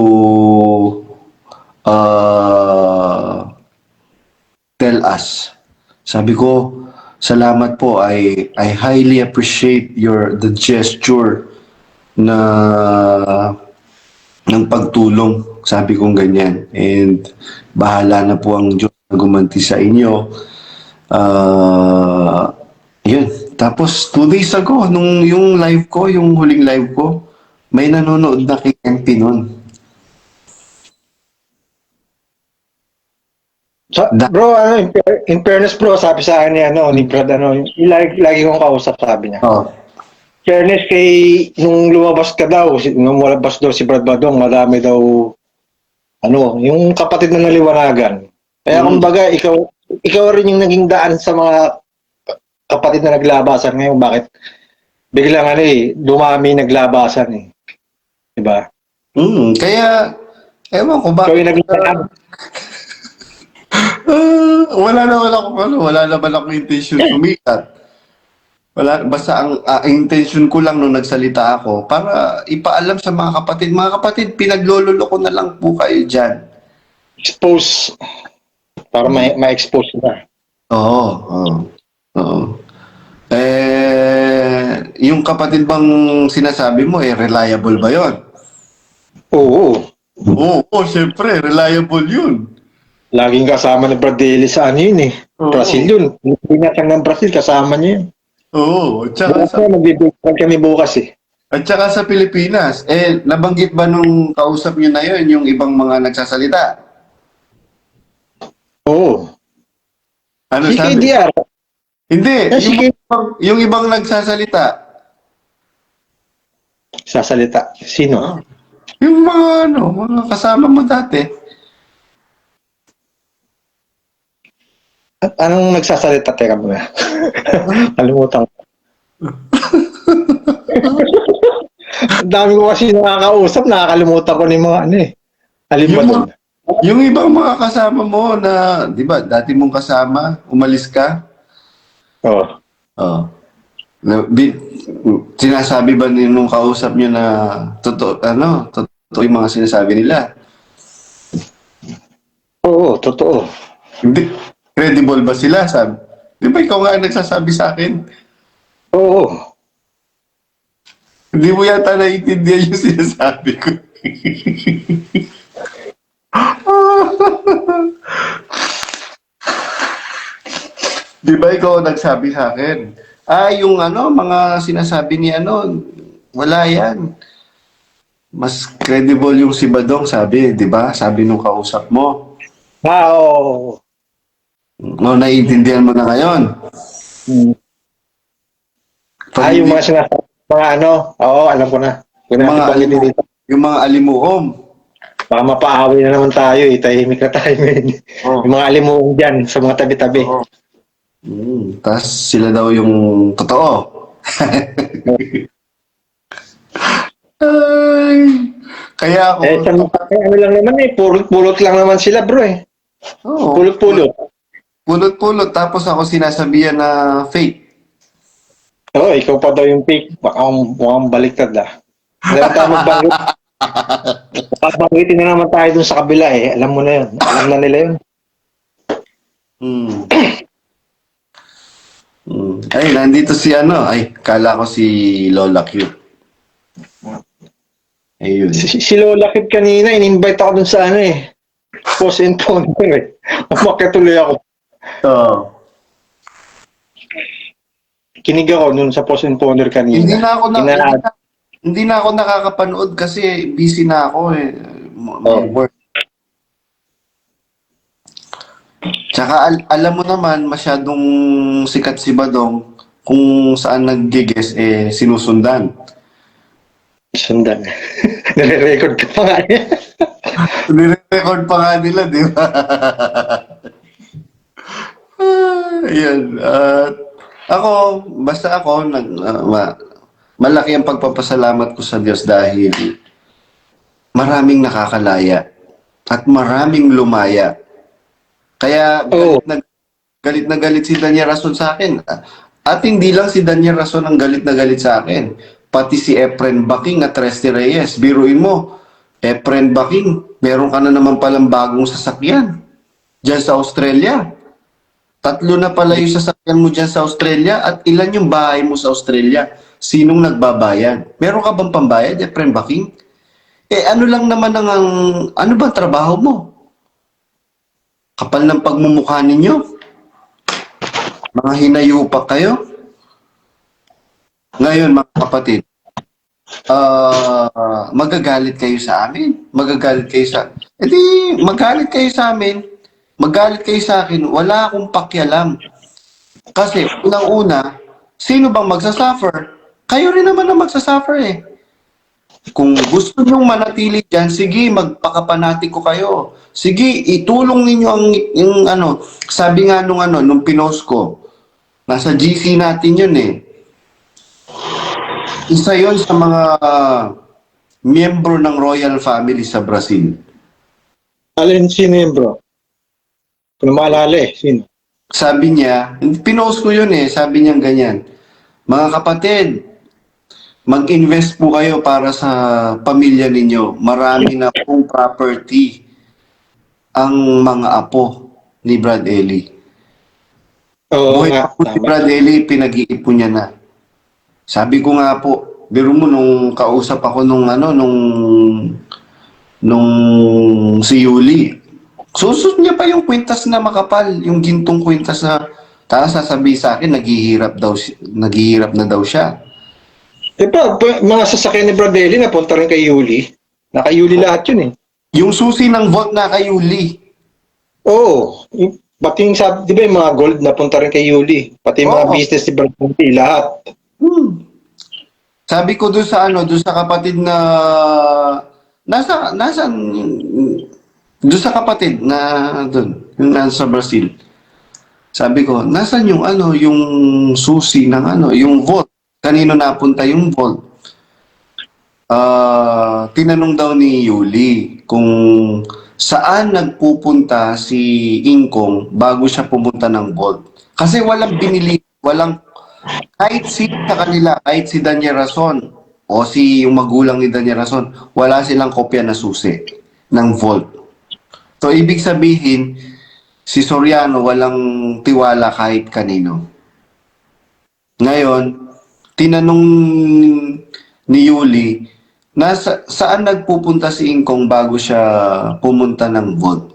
tell us. Sabi ko, salamat po. I highly appreciate the gesture na ng pagtulong. Sabi kong ganyan. And bahala na po ang Diyos na gumanti sa inyo. Yun. Tapos 2 days ago, nung yung live ko, yung huling live ko, may nanonood na kay MP nun. Bro, in fairness bro, sabi sa akin ni Brad, lagi kong kausap, sabi niya. Oh. Fairness kay, nung lumabas ka daw, nung lumabas daw si Brad Badong, madami daw, yung kapatid na naliwanagan. Kaya kumbaga, ikaw rin yung naging daan sa mga kapatid na naglabasan ngayon. Bakit? Biglang dumami naglabasan eh. Diba? Kaya, ewan ko ba? Ikaw yung naging daan. Wala naman ako intention sumikat. Basta ang intention ko lang nung nagsalita ako para ipaalam sa mga kapatid. Mga kapatid, pinaglololo ko na lang po kayo dyan. Expose. Para ma-expose na. Oo. Yung kapatid bang sinasabi mo, reliable ba yon? Oo. Oo, syempre, reliable yun. Laging kasama ni Brad Daly sa yun eh. Brazil yun. Hindi natin ng Brazil, kasama niya yun. Oo, tsaka Magbibigyan kami bukas eh. at saka sa Pilipinas, nabanggit ba nung kausap niyo na yun, yung ibang mga nagsasalita? Oo. Ano Si sabi? KDR. Hindi, Si yung ibang nagsasalita. Sasalita. Sino? Yung mga mga kasama mo dati. Anong nagsasalita? Teka muna. Kalimutan ko. Ang dami ko kasi nakakausap, nakakalimutan ko ni mga Halimbawa. Yung ibang mga kasama mo na, di ba, dati mong kasama, umalis ka? Oo. Oo. Sinasabi ba nung kausap niyo na totoo yung mga sinasabi nila? Oo, totoo. Hindi. Credible ba sila? Sabi? Di ba ikaw nga ang nagsasabi sa akin? Oo. Hindi mo yata naiintindihan yung sinasabi ko. Di ba ikaw ang nagsabi sa akin? Yung mga sinasabi ni wala yan. Mas credible yung si Badong, sabi, di ba? Sabi nung kausap mo. Oo. Naiintindihan mo na ngayon. Yung mga sinasabi, oo, alam ko na. Yung mga alimuom. Baka mapaaway na naman tayo eh. Tahimik na tayo ngayon. Oh. Yung mga alimuong dyan sa mga tabi-tabi. Oh. Tapos sila daw yung totoo. Ay, kaya ako... lang naman eh. Pulot-pulot lang naman sila bro eh. Oh, Pulot-pulot. Pulot-pulot. Tapos ako sinasabihan na fake. Oo, ikaw pa daw yung fake. Baka mukhang baliktad ah. Alam tayo magbanggit. Pabanggitin na naman tayo dun sa kabila eh. Alam mo na yun. Alam na nila yun. Ay, nandito si kala ko si Lola Q. Ayun. Si Lola Kid kanina, in-invite ako dun sa post and counter eh. Umakyat tuloy ako. Oo. Kinig ako dun sa post and counter kanina. Hindi na ako nakakapanood kasi busy na ako eh. Work. Tsaka alam mo naman, masyadong sikat si Badong kung saan nag-guess, sinusundan. Sundan. Nire-record ka pa nga niya. Nire-record pa nga nila, di ba? Ayan. Basta ako, malaki ang pagpapasalamat ko sa Diyos dahil maraming nakakalaya at maraming lumaya. Kaya Oo. galit na galit si Daniel Rason sa akin. At hindi lang si Daniel Rason ang galit na galit sa akin. Pati si Efren Baking at Resty Reyes. Biruin mo, Efren Baking, meron ka na naman palang bagong sasakyan dyan sa Australia. 3 na pala yung sasakyan mo dyan sa Australia at ilan yung bahay mo sa Australia. Sinong nagbabayad? Meron ka bang pambayad, Efren Baking? Ano lang naman ano ba trabaho mo? Kapal ng pagmumukha ninyo? Mga hinayupak kayo? Ngayon, mga kapatid, magagalit kayo sa amin. Magagalit kayo sa... magalit kayo sa amin. Magalit kayo sa akin. Wala akong pakialam. Kasi, unang-una, sino bang magsasuffer? Kayo rin naman ang magsasuffer eh. Kung gusto nyong manatili dyan, sige, magpakapanati ko kayo. Sige, itulong ninyo sabi nga nung pinost ko, nasa GC natin yun eh. Isa yon sa mga miyembro ng royal family sa Brazil. Alin sino yun, bro? Kung maalala eh, sino? Sabi niya, pinost ko yun eh, sabi niya ganyan, mga kapatid, mag-invest po kayo para sa pamilya ninyo. Marami na pong property ang mga apo ni Brad Ellie. Oo Buhay nga, pa po si tama. Brad Ellie, pinag-iipon niya na. Sabi ko nga po, biro mo nung kausap ako nung si Yuli. Susot niya pa yung kwintas na makapal, yung gintong kwintas na tapos sasabihin sa akin, naghihirap na daw siya. Diba, mga sasakyan ni Bradelli napunta rin kay Yuli. Naka-Yuli lahat yun eh. Yung susi ng vault na kay Yuli. Oo. Pati yung sabi, di ba yung mga gold napunta rin kay Yuli. Pati yung mga Oo. business ni Bradelli, lahat. Sabi ko doon sa kapatid na doon sa kapatid na doon, yung nasa Brazil. Sabi ko, nasan yung yung susi ng yung vault? Kanino napunta yung vault? Tinanong daw ni Yuli kung saan nagpupunta si Ingkong bago siya pumunta ng vault. Kasi walang binili, kahit si sa kanila, kahit si Daniel Rason o yung magulang ni Daniel Rason, wala silang kopya na susi ng vault. So, ibig sabihin, si Soriano walang tiwala kahit kanino. Ngayon, tinanong ni Yuli, saan nagpupunta si Ingkong bago siya pumunta ng vault?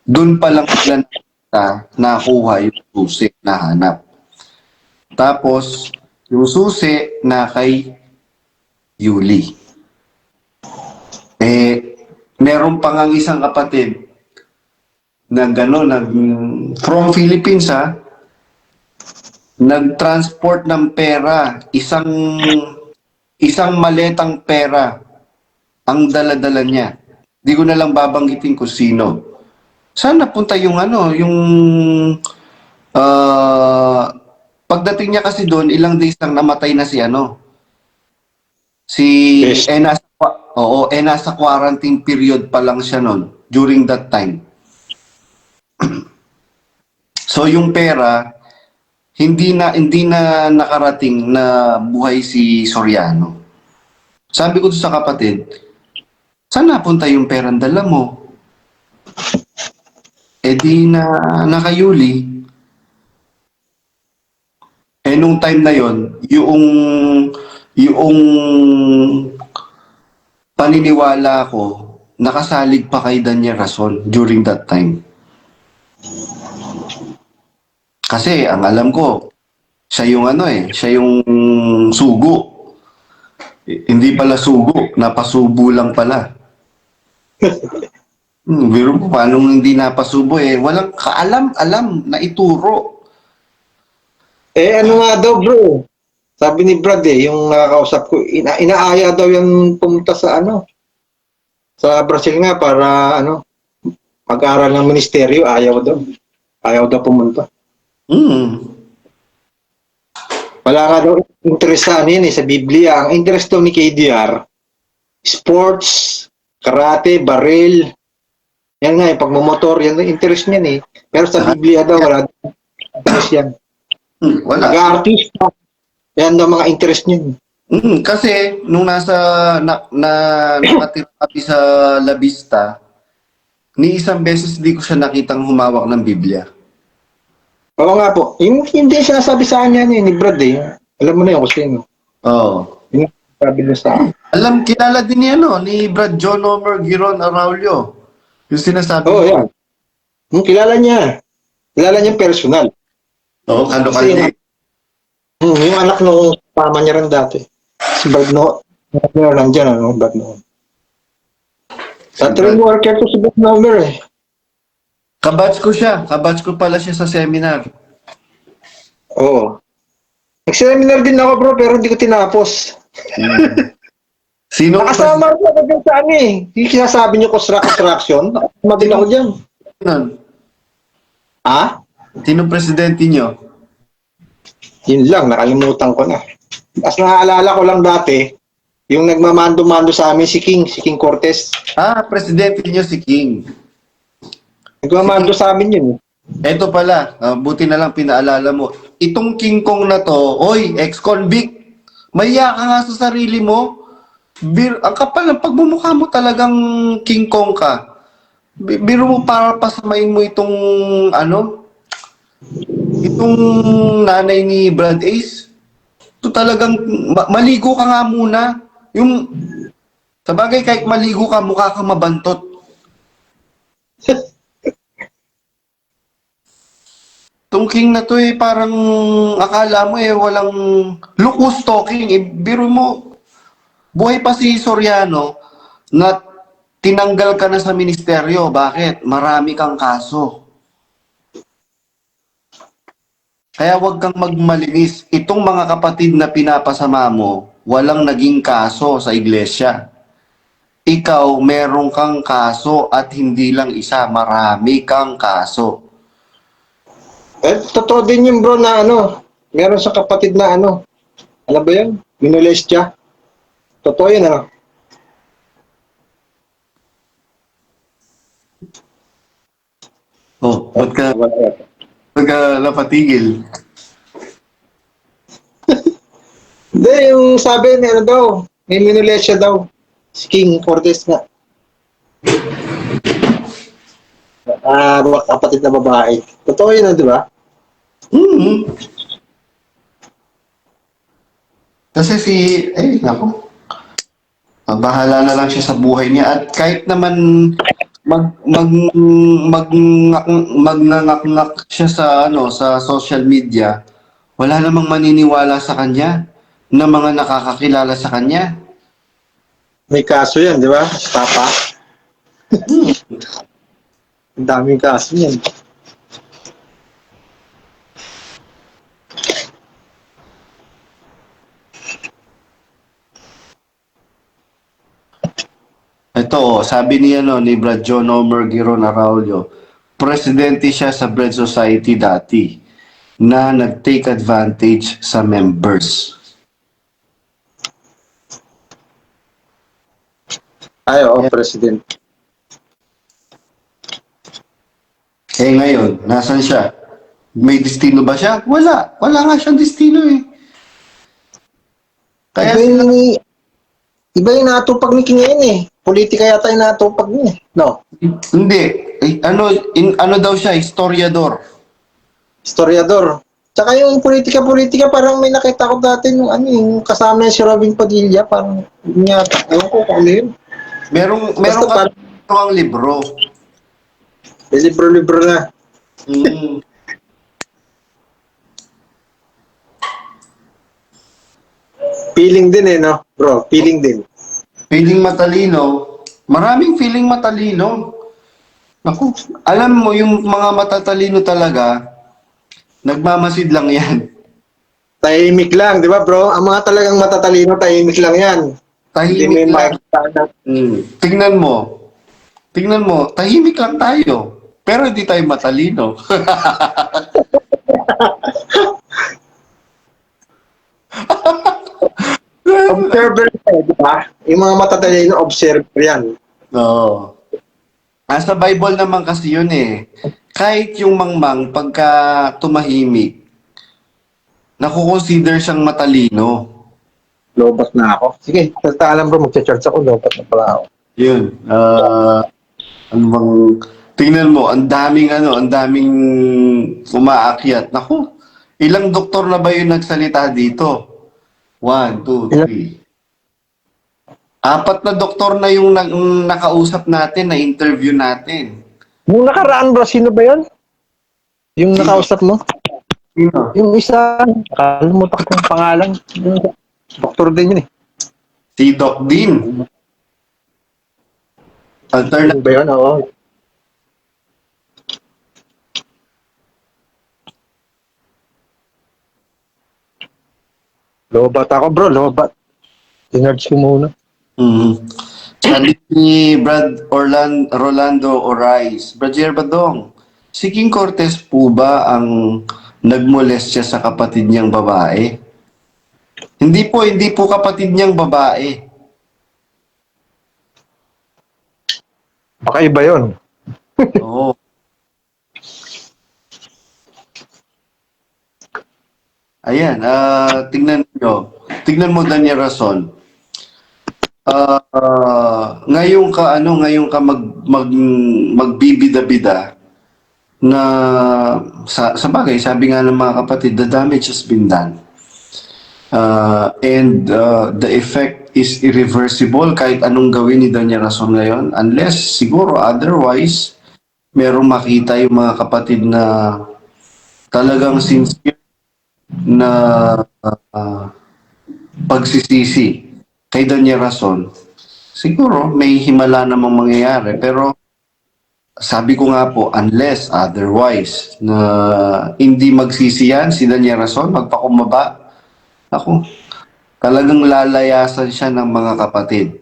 Doon pa lang sila nakuha yung susi na hanap. Tapos, yung susi na kay Yuli. Meron pa nga isang kapatid na from Philippines nag-transport ng pera, isang maletang pera ang dala-dala niya. Di ko na lang babanggitin kung sino. Saan napunta yung pagdating niya kasi doon, ilang days lang namatay na Yes. nasa quarantine period pa lang siya noon during that time. So yung pera, hindi na nakarating na buhay si Soriano. Sabi ko sa kapatid, saan napunta yung perang dala mo? Di nakayuli. Nung time na yon, yung paniniwala ko, nakasalig pa kay Daniel Rason during that time. Kasi ang alam ko, siya yung siya yung sugo. Hindi pala sugo, napasubo lang pala. Biro mo, paano hindi napasubo eh? Walang kaalam-alam na ituro. Ano nga daw bro? Sabi ni Brad yung nakakausap ko, inaaya daw yung pumunta sa sa Brazil nga para mag-aral ng ministeryo, ayaw daw. Ayaw daw pumunta. Hmm. Wala nga daw interest sa sa Biblia. Ang interest daw ni KDR, sports, karate, baril. Yan nga, yung pagmamotor, yan ang interest niyan Pero sa Biblia daw, wala daw interest yan. Wala. Nag-artista, yan daw mga interest niyan. Kasi nung nakatira kami sa La Vista, ni isang beses di ko siya nakitang humawak ng Biblia. Oo nga po. Yung hindi sinasabi sa kanya ni Brad Alam mo na yun kung sino. Oo. Yung sabi niya sa akin. Kilala din ni Brad John Homer Giron Araulio. Yung sinasabi Oo, mo. yan. Kilala niya. Kilala niya personal. Oo, kano-kano. Yung anak nung pama niya rin dati. Si Brad Nomer nandiyan, Brad Nomer. Sa train worker ko si Brad Nomer Kabatch ko siya. Kabatch ko pala siya sa seminar. Oo. Nag-seminar din ako bro, pero hindi ko tinapos. Sino ang Nakasama ko ako dyan sa Yung sinasabi niyo construction. Nakasama din ako dyan. presidente? Ha? Sino presidente niyo? Yun lang, nakalimutan ko na. As naaalala ko lang dati, yung nagmamando-mando sa amin si King Cortez. Presidente niyo si King. Nagmamando sa amin yun. Eto pala, buti na lang pinaalala mo. Itong King Kong na to, oy, ex-convict, maya ka nga sa sarili mo. Ang kapal ng pagmumukha mo talagang King Kong ka. Biro mo para pasamain mo itong, itong nanay ni Brad Ace. Ito talagang, maligo ka nga muna. Sa bagay, kahit maligo ka, mukha kang mabantot. Itong King na to parang akala mo walang look who's talking. Biro mo, buhay pa si Soriano na tinanggal ka na sa ministeryo. Bakit? Marami kang kaso. Kaya wag kang magmalinis. Itong mga kapatid na pinapasama mo, walang naging kaso sa iglesia. Ikaw, meron kang kaso at hindi lang isa, marami kang kaso. Totoo din yung bro na meron sa kapatid na alam ba yan? Minolestya. Totoo yun Ba't ka napatigil? Hindi, yung sabi ni daw, may minolestya daw. Si King Cortez nga. Kapatid na babae. Totoo yun di ba? Kasi naku, bahala na lang siya sa buhay niya at kahit naman magnangak siya sa social media, wala namang maniniwala sa kanya na mga nakakakilala sa kanya. May kaso yan, di ba? Papa. Ang daming kaso yan. Ito, sabi ni Brad John Homer Giron Araulio, presidente siya sa Bread Society dati na nag-take advantage sa members. President. Ngayon, nasan siya? May destino ba siya? Wala. Wala nga siyang destino Kaya Iba yung natupag ni King ngayon Politika yata yung natupag niya. No? Hindi. Ano daw siya? Historiador. Historiador. Tsaka yung politika, parang may nakita ko dati yung kasama niya si Robin Padilla, parang yata. Ewan ko kung ano yun. Merong ang libro. May libro-libro na. Feeling din no? Bro, feeling din. Feeling matalino. Maraming feeling matalino. Naku, alam mo, yung mga matatalino talaga, nagmamasid lang yan. Tahimik lang, di ba bro? Ang mga talagang matatalino, tahimik lang yan. Hindi Tahimik may lang. makikita na. Tingnan mo, tahimik lang tayo. Pero hindi tayo matalino. Observer eh, di ba? Yung mga matatalino, observer yan. Oo. Sa Bible naman kasi yun eh. Kahit yung mangmang, pagka tumahimik, nakukonsider siyang matalino. Lobat na ako. Sige, basta alam bro, magcha-charge ako, lobat na pala ako. Yun. Ano bang... Tingnan mo, ang daming umaakyat. Naku, ilang doktor na ba yung nagsalita dito? 1, 2, 3. 4 na doktor na yung nakausap natin, na interview natin. Yung nakaraan bro, sino ba yun? Yung Sino? nakausap mo? Sino? Yung isa, nakalimutan ko yung pangalan. Yung doktor din yun eh. Si Doc Dean. Ano ba yun? Oo. Lobat ako bro, lobat. Tinards ko muna. Sabi ni Brad Rolando Orais, Brad Badong, si King Cortez po ba ang nagmolestya sa kapatid niyang babae? Hindi po kapatid niyang babae. Baka iba yun. Oo. Ayan, tingnan mo Daniel Rason. Ngayon ka magbibida-bida na sa bagay, sabi nga ng mga kapatid, the damage has been done. And the effect is irreversible kahit anong gawin ni Daniel Rason ngayon, unless siguro otherwise merong makita yung mga kapatid na talagang sincere na pagsisisi kay Daniel Rason. Siguro may himala namang mangyayari, pero sabi ko nga po, unless otherwise na hindi magsisiyan si Daniel Rason, magpakumbaba, ako, talagang lalayasan siya ng mga kapatid.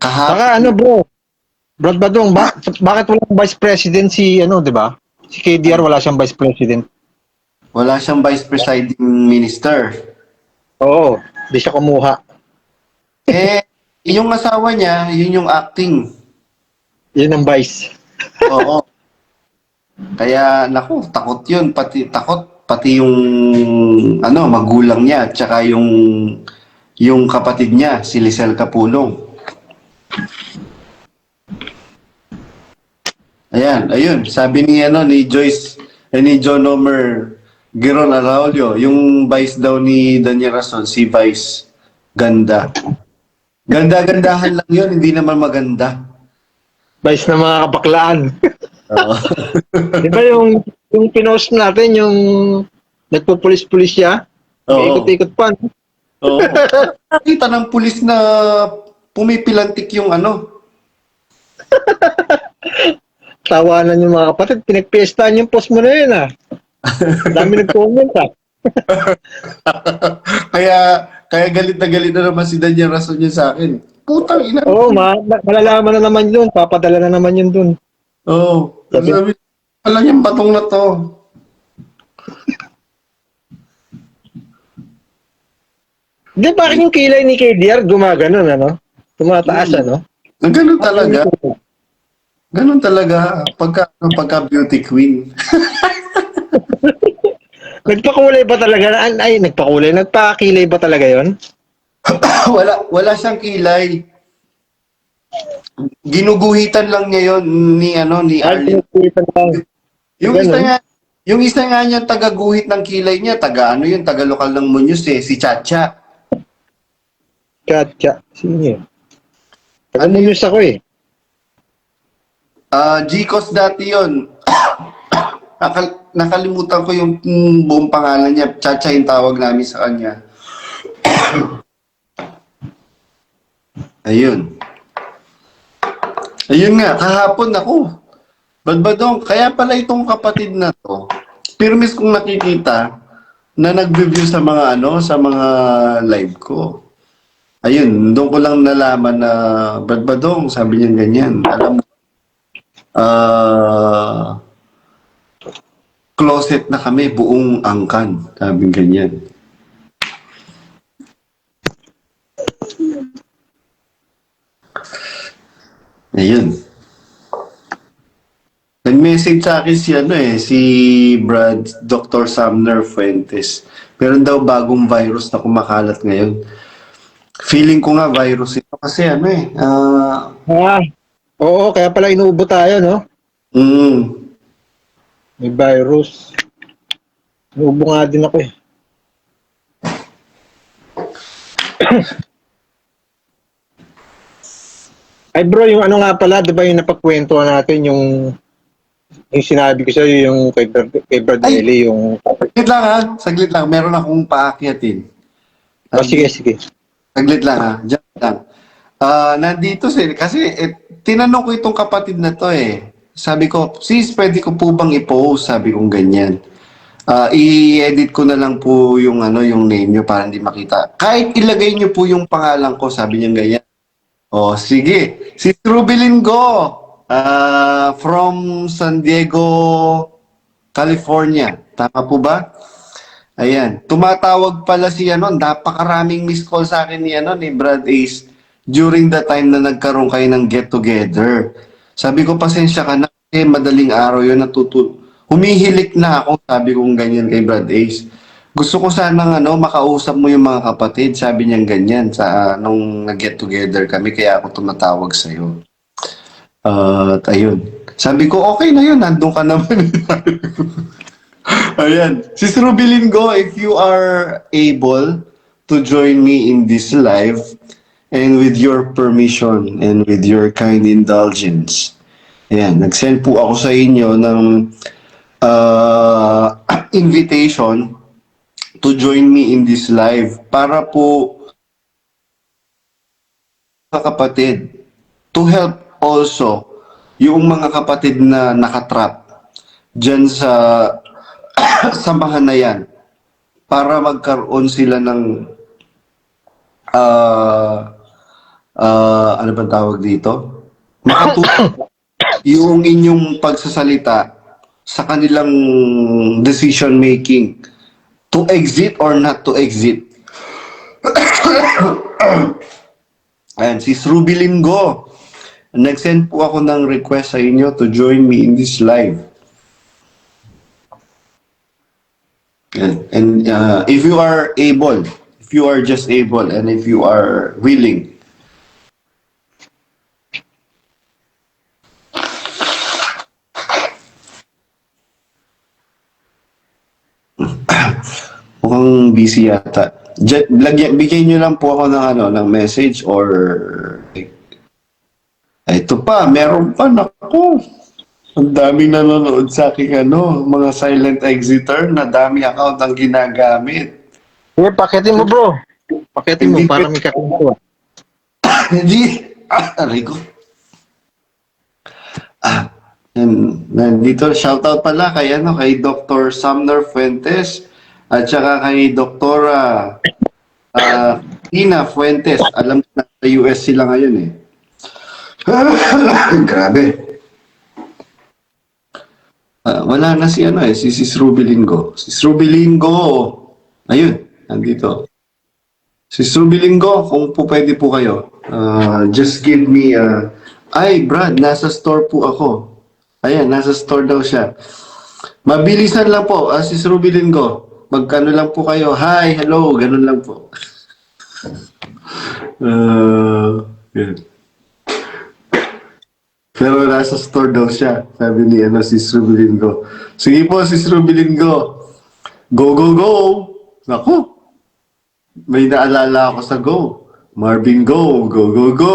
Saka ano bro, Brad Badong, bakit walang vice president si di ba? Si KDR wala siyang vice president. Wala siyang vice presiding minister. Oo, di siya kumuha. Yung asawa niya, yun yung acting. Yun ang vice. Oo. Kaya, naku, takot yun. Pati yung, magulang niya, at saka yung kapatid niya, si Lisel Capulong. Ayun. Sabi ni Joyce, ni John Homer Giron Araulio, yung vice daw ni Daniel Rason, si Vice Ganda. Ganda-gandahan lang yun, hindi naman maganda. Vice na mga kabaklaan. Oo. Di ba yung pinost natin, yung nagpupulis-pulis siya? Oo. Ikot-ikot pa. No? Oo. Nakita ng pulis na pumipilantik yung Tawanan yung mga kapatid, pinagpiestahan yung post mo na yun Dami nag-comment Kaya galit na naman si Daniel Rason yun sa akin. Putang ina. Oo, malalaman na naman yun. Papadala na naman yun dun. Oo. Sabi, alam yung batong na to. Di ba yung kilay ni KDR gumaganon, Tumataas, Ganun talaga. Ganun talaga. Pagka beauty queen. Nagpakulay ba talaga? Nagpakulay. Nagpakilay ba talaga yon? Wala siyang kilay. Ginuguhitan lang niya yon ni Arlene. Yung isa nga niya taga-guhit ng kilay niya, taga lokal ng Muñoz si Chacha. Chacha. Sino yun? Taga-Muñoz ako Gcos dati yon. Nakalimutan ko yung buong pangalan niya. Chacha yung tawag namin sa kanya. Ayun nga, kahapon ako. Badbadong, kaya pala itong kapatid na to, pirmis kong nakikita na nag-review sa mga sa mga live ko. Ayun, doon ko lang nalaman na Badbadong, sabi niya ganyan. Alam mo, closet na kami, buong angkan. Sabi ganyan. Ayun. Nag-message sa akin si Brad, Dr. Sumner Fuentes. Meron daw bagong virus na kumakalat ngayon. Feeling ko nga virus ito kasi Oo, kaya pala inuubo tayo, no? mm, May virus. Inuubo nga din ako eh. Ay bro, yung ano nga pala, di ba yung napagkwentuhan natin, yung sinabi ko sa'yo, yung kay Brad Ay! Eli, yung... saglit lang, meron akong paakyatin. Sige, sige. Saglit lang diyan lang. Nandito kasi tinanong ko itong kapatid na to eh. Sabi ko, sis, pwede ko po bang i-post? Sabi kong ganyan. I-edit ko na lang po yung yung name nyo para hindi makita. Kahit ilagay nyo po yung pangalan ko, sabi niya ganyan. Oh, sige. Si Rubilin Go, from San Diego, California. Tama po ba? Ayan. Tumatawag pala si napakaraming missed call sa akin ni Brad Ace during the time na nagkaroon kayo ng get-together. Sabi ko, pasensya ka na kasi madaling araw yun humihilik na ako, sabi kong ganyan kay Brad Ace. Gusto ko sanang makausap mo yung mga kapatid, sabi niya ganyan sa nung nag-get together kami, kaya ako tumatawag sa iyo. At ayun. Sabi ko, okay na yun, nandun ka naman. Ayan. Sis Rubilin Go, if you are able to join me in this live, and with your permission and with your kind indulgence, ayan, nag-send po ako sa inyo ng invitation to join me in this live para po mga kapatid, to help also yung mga kapatid na nakatrap dyan sa samahan na yan para magkaroon sila ng ano bang tawag dito? Makatulong yung inyong pagsasalita sa kanilang decision making to exit or not to exit. Ayan, si Rubilin Go. Nag-send po ako ng request sa inyo to join me in this live. And if you are able, if you are just able, and if you are willing, mukhang busy yata. Bigyan nyo lang po ako ng message or ito pa, meron pa, naku. Ang daming nanonood sa aking mga silent exiter na dami account ang ginagamit. Sige, paketin mo bro. Paketin mo para may kakuntuan. Hindi. Aray ko. Nandito, shoutout pala kay Dr. Sumner Fuentes at saka kay Dr. Tina Fuentes. Alam ko na sa US sila ngayon eh. Grabe. Wala na si si Rubilin Go. Si Rubilin Go. Ayun, nandito. Si Rubilin Go, kung po pwede po kayo, just give me ay, Brad, nasa store po ako. Ayan, nasa store daw siya. Mabilisan lang po, si Rubilin Go. Magkano lang po kayo? Hi, hello, ganun lang po. Yun. Pero nasa store daw siya, sabi ni si Rubilin Go. Sige po, si Rubilin Go. Go, go, go! Naku! May naalala ako sa Go. Marvin Go, go, go, go!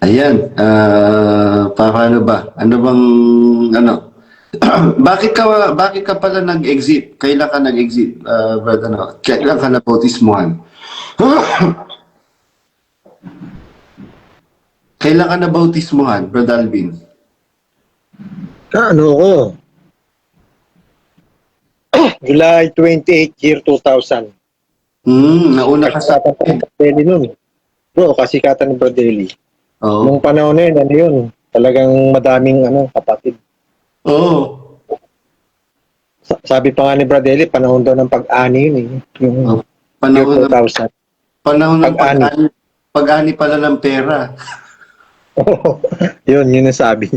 Ayan, paano ba? Ano bang, bakit ka pala nag-exit? Kailan ka nag-exit? Kailan ka na-bautismuhan? Kailan ka na bautismuhan, Brad Alvin? Ano ko? July 28, year 2000. Nauna ka sa Kasikatan ni Bradley nun. Bro, kasikatan ni Bradley. Oo. Nung panahon na yun, ano yun? Talagang madaming kapatid. Oo. Sabi pa nga ni Bradley, panahon daw ng pag-ani yun eh. Yung Oh. year Panahon ng 2000. Panahon ng Pag-ani. pag-ani pala ng pera. Yun ang sabi.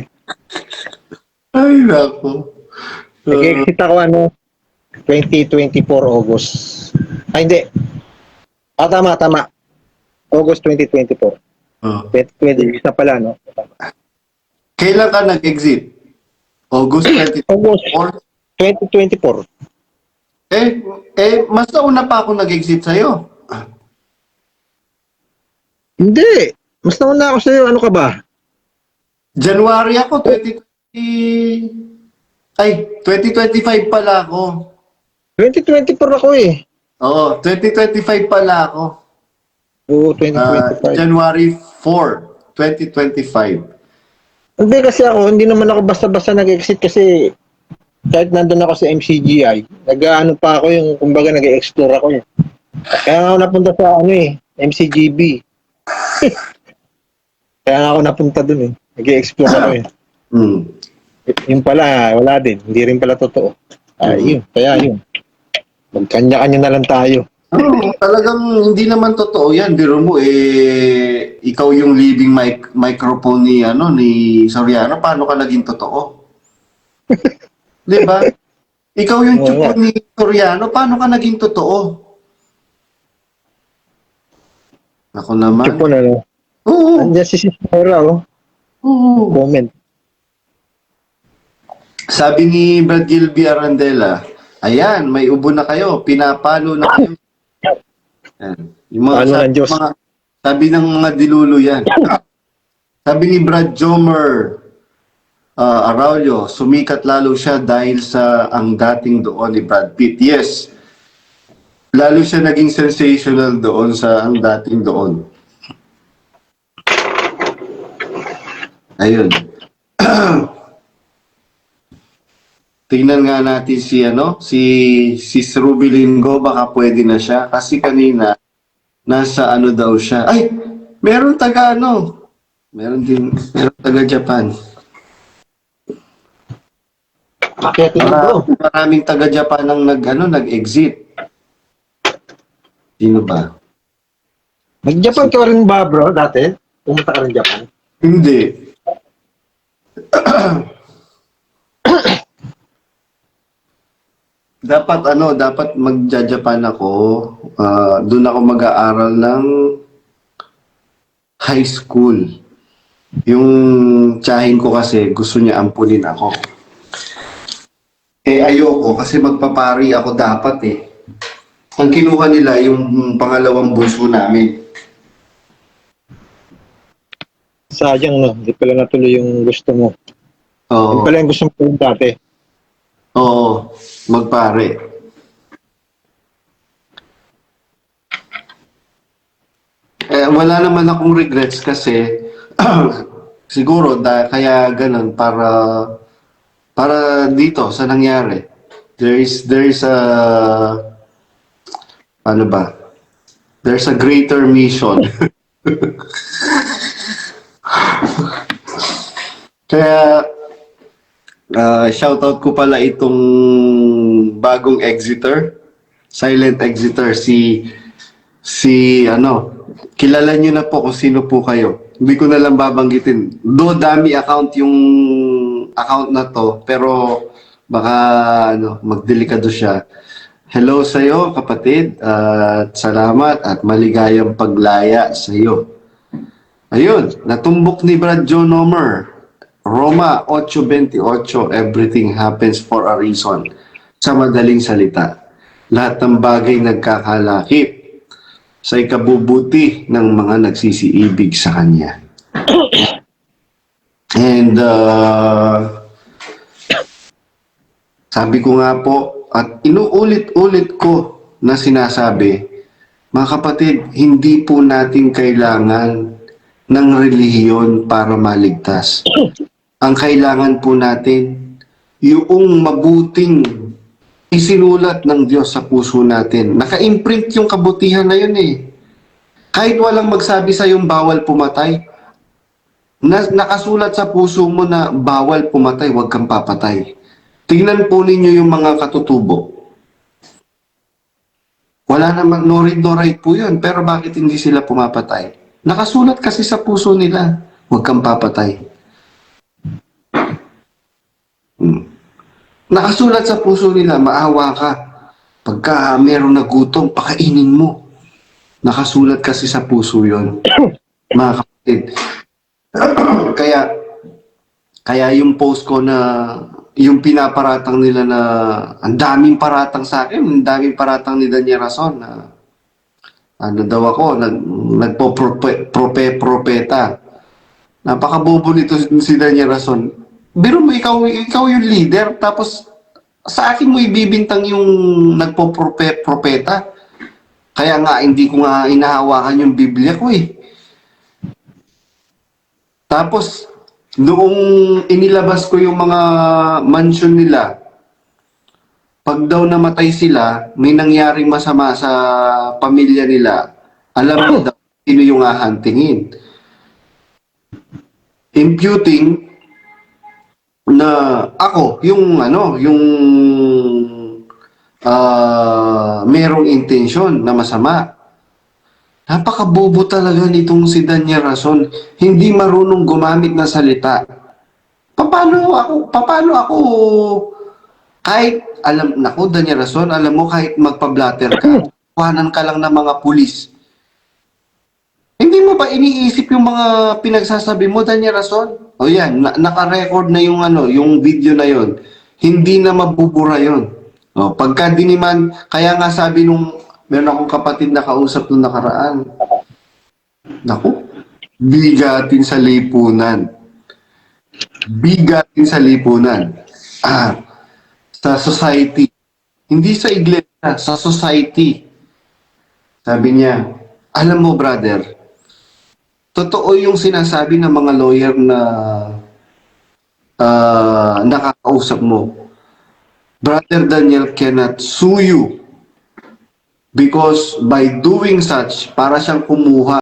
Ay, nako. Nag-exit ako 2024 August. Ay, hindi. Tama. August 2024. Pwede isa pala, no? Kailan ka nag-exit? August 24? August 2024. Mas nauna pa ako nag-exit sa'yo. Hindi. Mas nauna ako sa'yo. Ano ka ba? January ako, 2025 pala ako. 2024 ako eh. Oo, 2025 pala ako. Oo, 2025. January 4, 2025. Hindi kasi hindi naman ako basta-basta nag-exit kasi kahit nandun ako sa MCGI, nag-ano pa ako yung, kumbaga nag-explore ako eh. Kaya nga ako napunta sa MCGB. Kaya nga ako napunta dun eh. Nag-explore ako eh. Yung pala, wala din. Hindi rin pala totoo. Yun. Kaya yun. Magkanya-kanya na lang tayo. Talagang hindi naman totoo yan. Biro mo, ikaw yung living microphone ni Soriano. Paano ka naging totoo? Di ba? Ikaw yung tsupo ni Soriano. Paano ka naging totoo? Ako naman. Tipo na lang. Oo. Andiyan si Sisora, Oo. Comment. Sabi ni Brad Gilby Arandela, ayan, may ubo na kayo. Pinapalo na kayo. Yan. Yung mga, Palo ng Diyos. sabi ng mga dilulo yan. Sabi ni Brad Jomer Araulio, sumikat lalo siya dahil sa ang dating doon ni Brad Pitt. Yes. Lalo siya naging sensational doon sa ang dating doon. Ayun. Tingnan nga natin si Ruby Lingo, baka pwede na siya. Kasi kanina, nasa daw siya. Ay, meron meron taga Japan. Maraming taga Japan ang nag-exit. Sino ba? Nag-Japan ka rin ba, bro, dati? Pumunta ka rin Japan? Hindi. dapat magja-Japan ako. Doon ako mag-aaral ng high school. Yung tiyahin ko kasi gusto niya ampunin ako. Ayoko kasi magpapari ako dapat eh. Ang kinuha nila yung pangalawang bunso namin. Sayang, no? Hindi pala natuloy yung gusto mo. Hindi Oo. pala yung gusto mo dati. Oo, magpare. Wala naman akong regrets kasi siguro kaya ganun para dito sa nangyari. There is a There's a greater mission. Kaya shoutout ko pala itong bagong exiter, silent exiter, kilala niyo na po kung sino po kayo. Hindi ko na lang babanggitin. Dami account yung account na to, pero baka magdelikado siya. Hello sa iyo, kapatid, at salamat at maligayang paglaya sa iyo. Ayun, natumbok ni Brad John Nomer. Roma 8:28, everything happens for a reason. Sa madaling salita, lahat ng bagay nagkakalakip sa ikabubuti ng mga nagsisiibig sa Kanya. And sabi ko nga po, at inuulit-ulit ko na sinasabi, mga kapatid, hindi po natin kailangan ng relihiyon para maligtas. Ang kailangan po natin, yung mabuting isinulat ng Diyos sa puso natin. Naka-imprint yung kabutihan na yun eh. Kahit walang magsabi sa yung bawal pumatay, nakasulat sa puso mo na bawal pumatay, huwag kang papatay. Tingnan po ninyo yung mga katutubo. Wala naman, no read, no write po yun. Pero bakit hindi sila pumapatay? Nakasulat kasi sa puso nila, huwag kang papatay. Nakasulat sa puso nila, maawa ka. Pagka meron na gutom, pakainin mo. Nakasulat kasi sa puso yon, mga kapatid. Kaya yung post ko na, yung pinaparatang nila na, ang daming paratang sa akin, ang daming paratang ni Daniel Rason na, ano daw ako, nagpo-propeta. Napakabobo nito si Daniel Rason. Biro mo, ikaw yung leader, tapos sa akin mo ibibintang yung nagpo-propeta. Kaya nga, hindi ko nga inahawakan yung Biblia ko eh. Tapos, noong inilabas ko yung mga mansion nila, pag daw namatay sila, may nangyaring masama sa pamilya nila, alam mo daw sino yung hahantingin. Imputing na ako, yung merong intensyon na masama. Napakabobo talaga nitong si Daniel Rason. Hindi marunong gumamit ng salita. Paano ako, kahit, Daniel Rason, alam mo, kahit magpa-blatter ka, kuhanan ka lang ng mga pulis. Hindi mo ba iniisip yung mga pinagsasabi mo, Daniel Rason? O yan, naka-record na yung video na yon. Hindi na mabubura yon. O, pagka diniman, kaya nga sabi meron akong kapatid na kausap nung nakaraan. Naku, bigatin sa lipunan. Bigatin sa lipunan. Sa society. Hindi sa iglesia, sa society. Sabi niya, alam mo brother, totoo yung sinasabi ng mga lawyer na nakakausap mo. Brother Daniel cannot sue you because by doing such, para siyang kumuha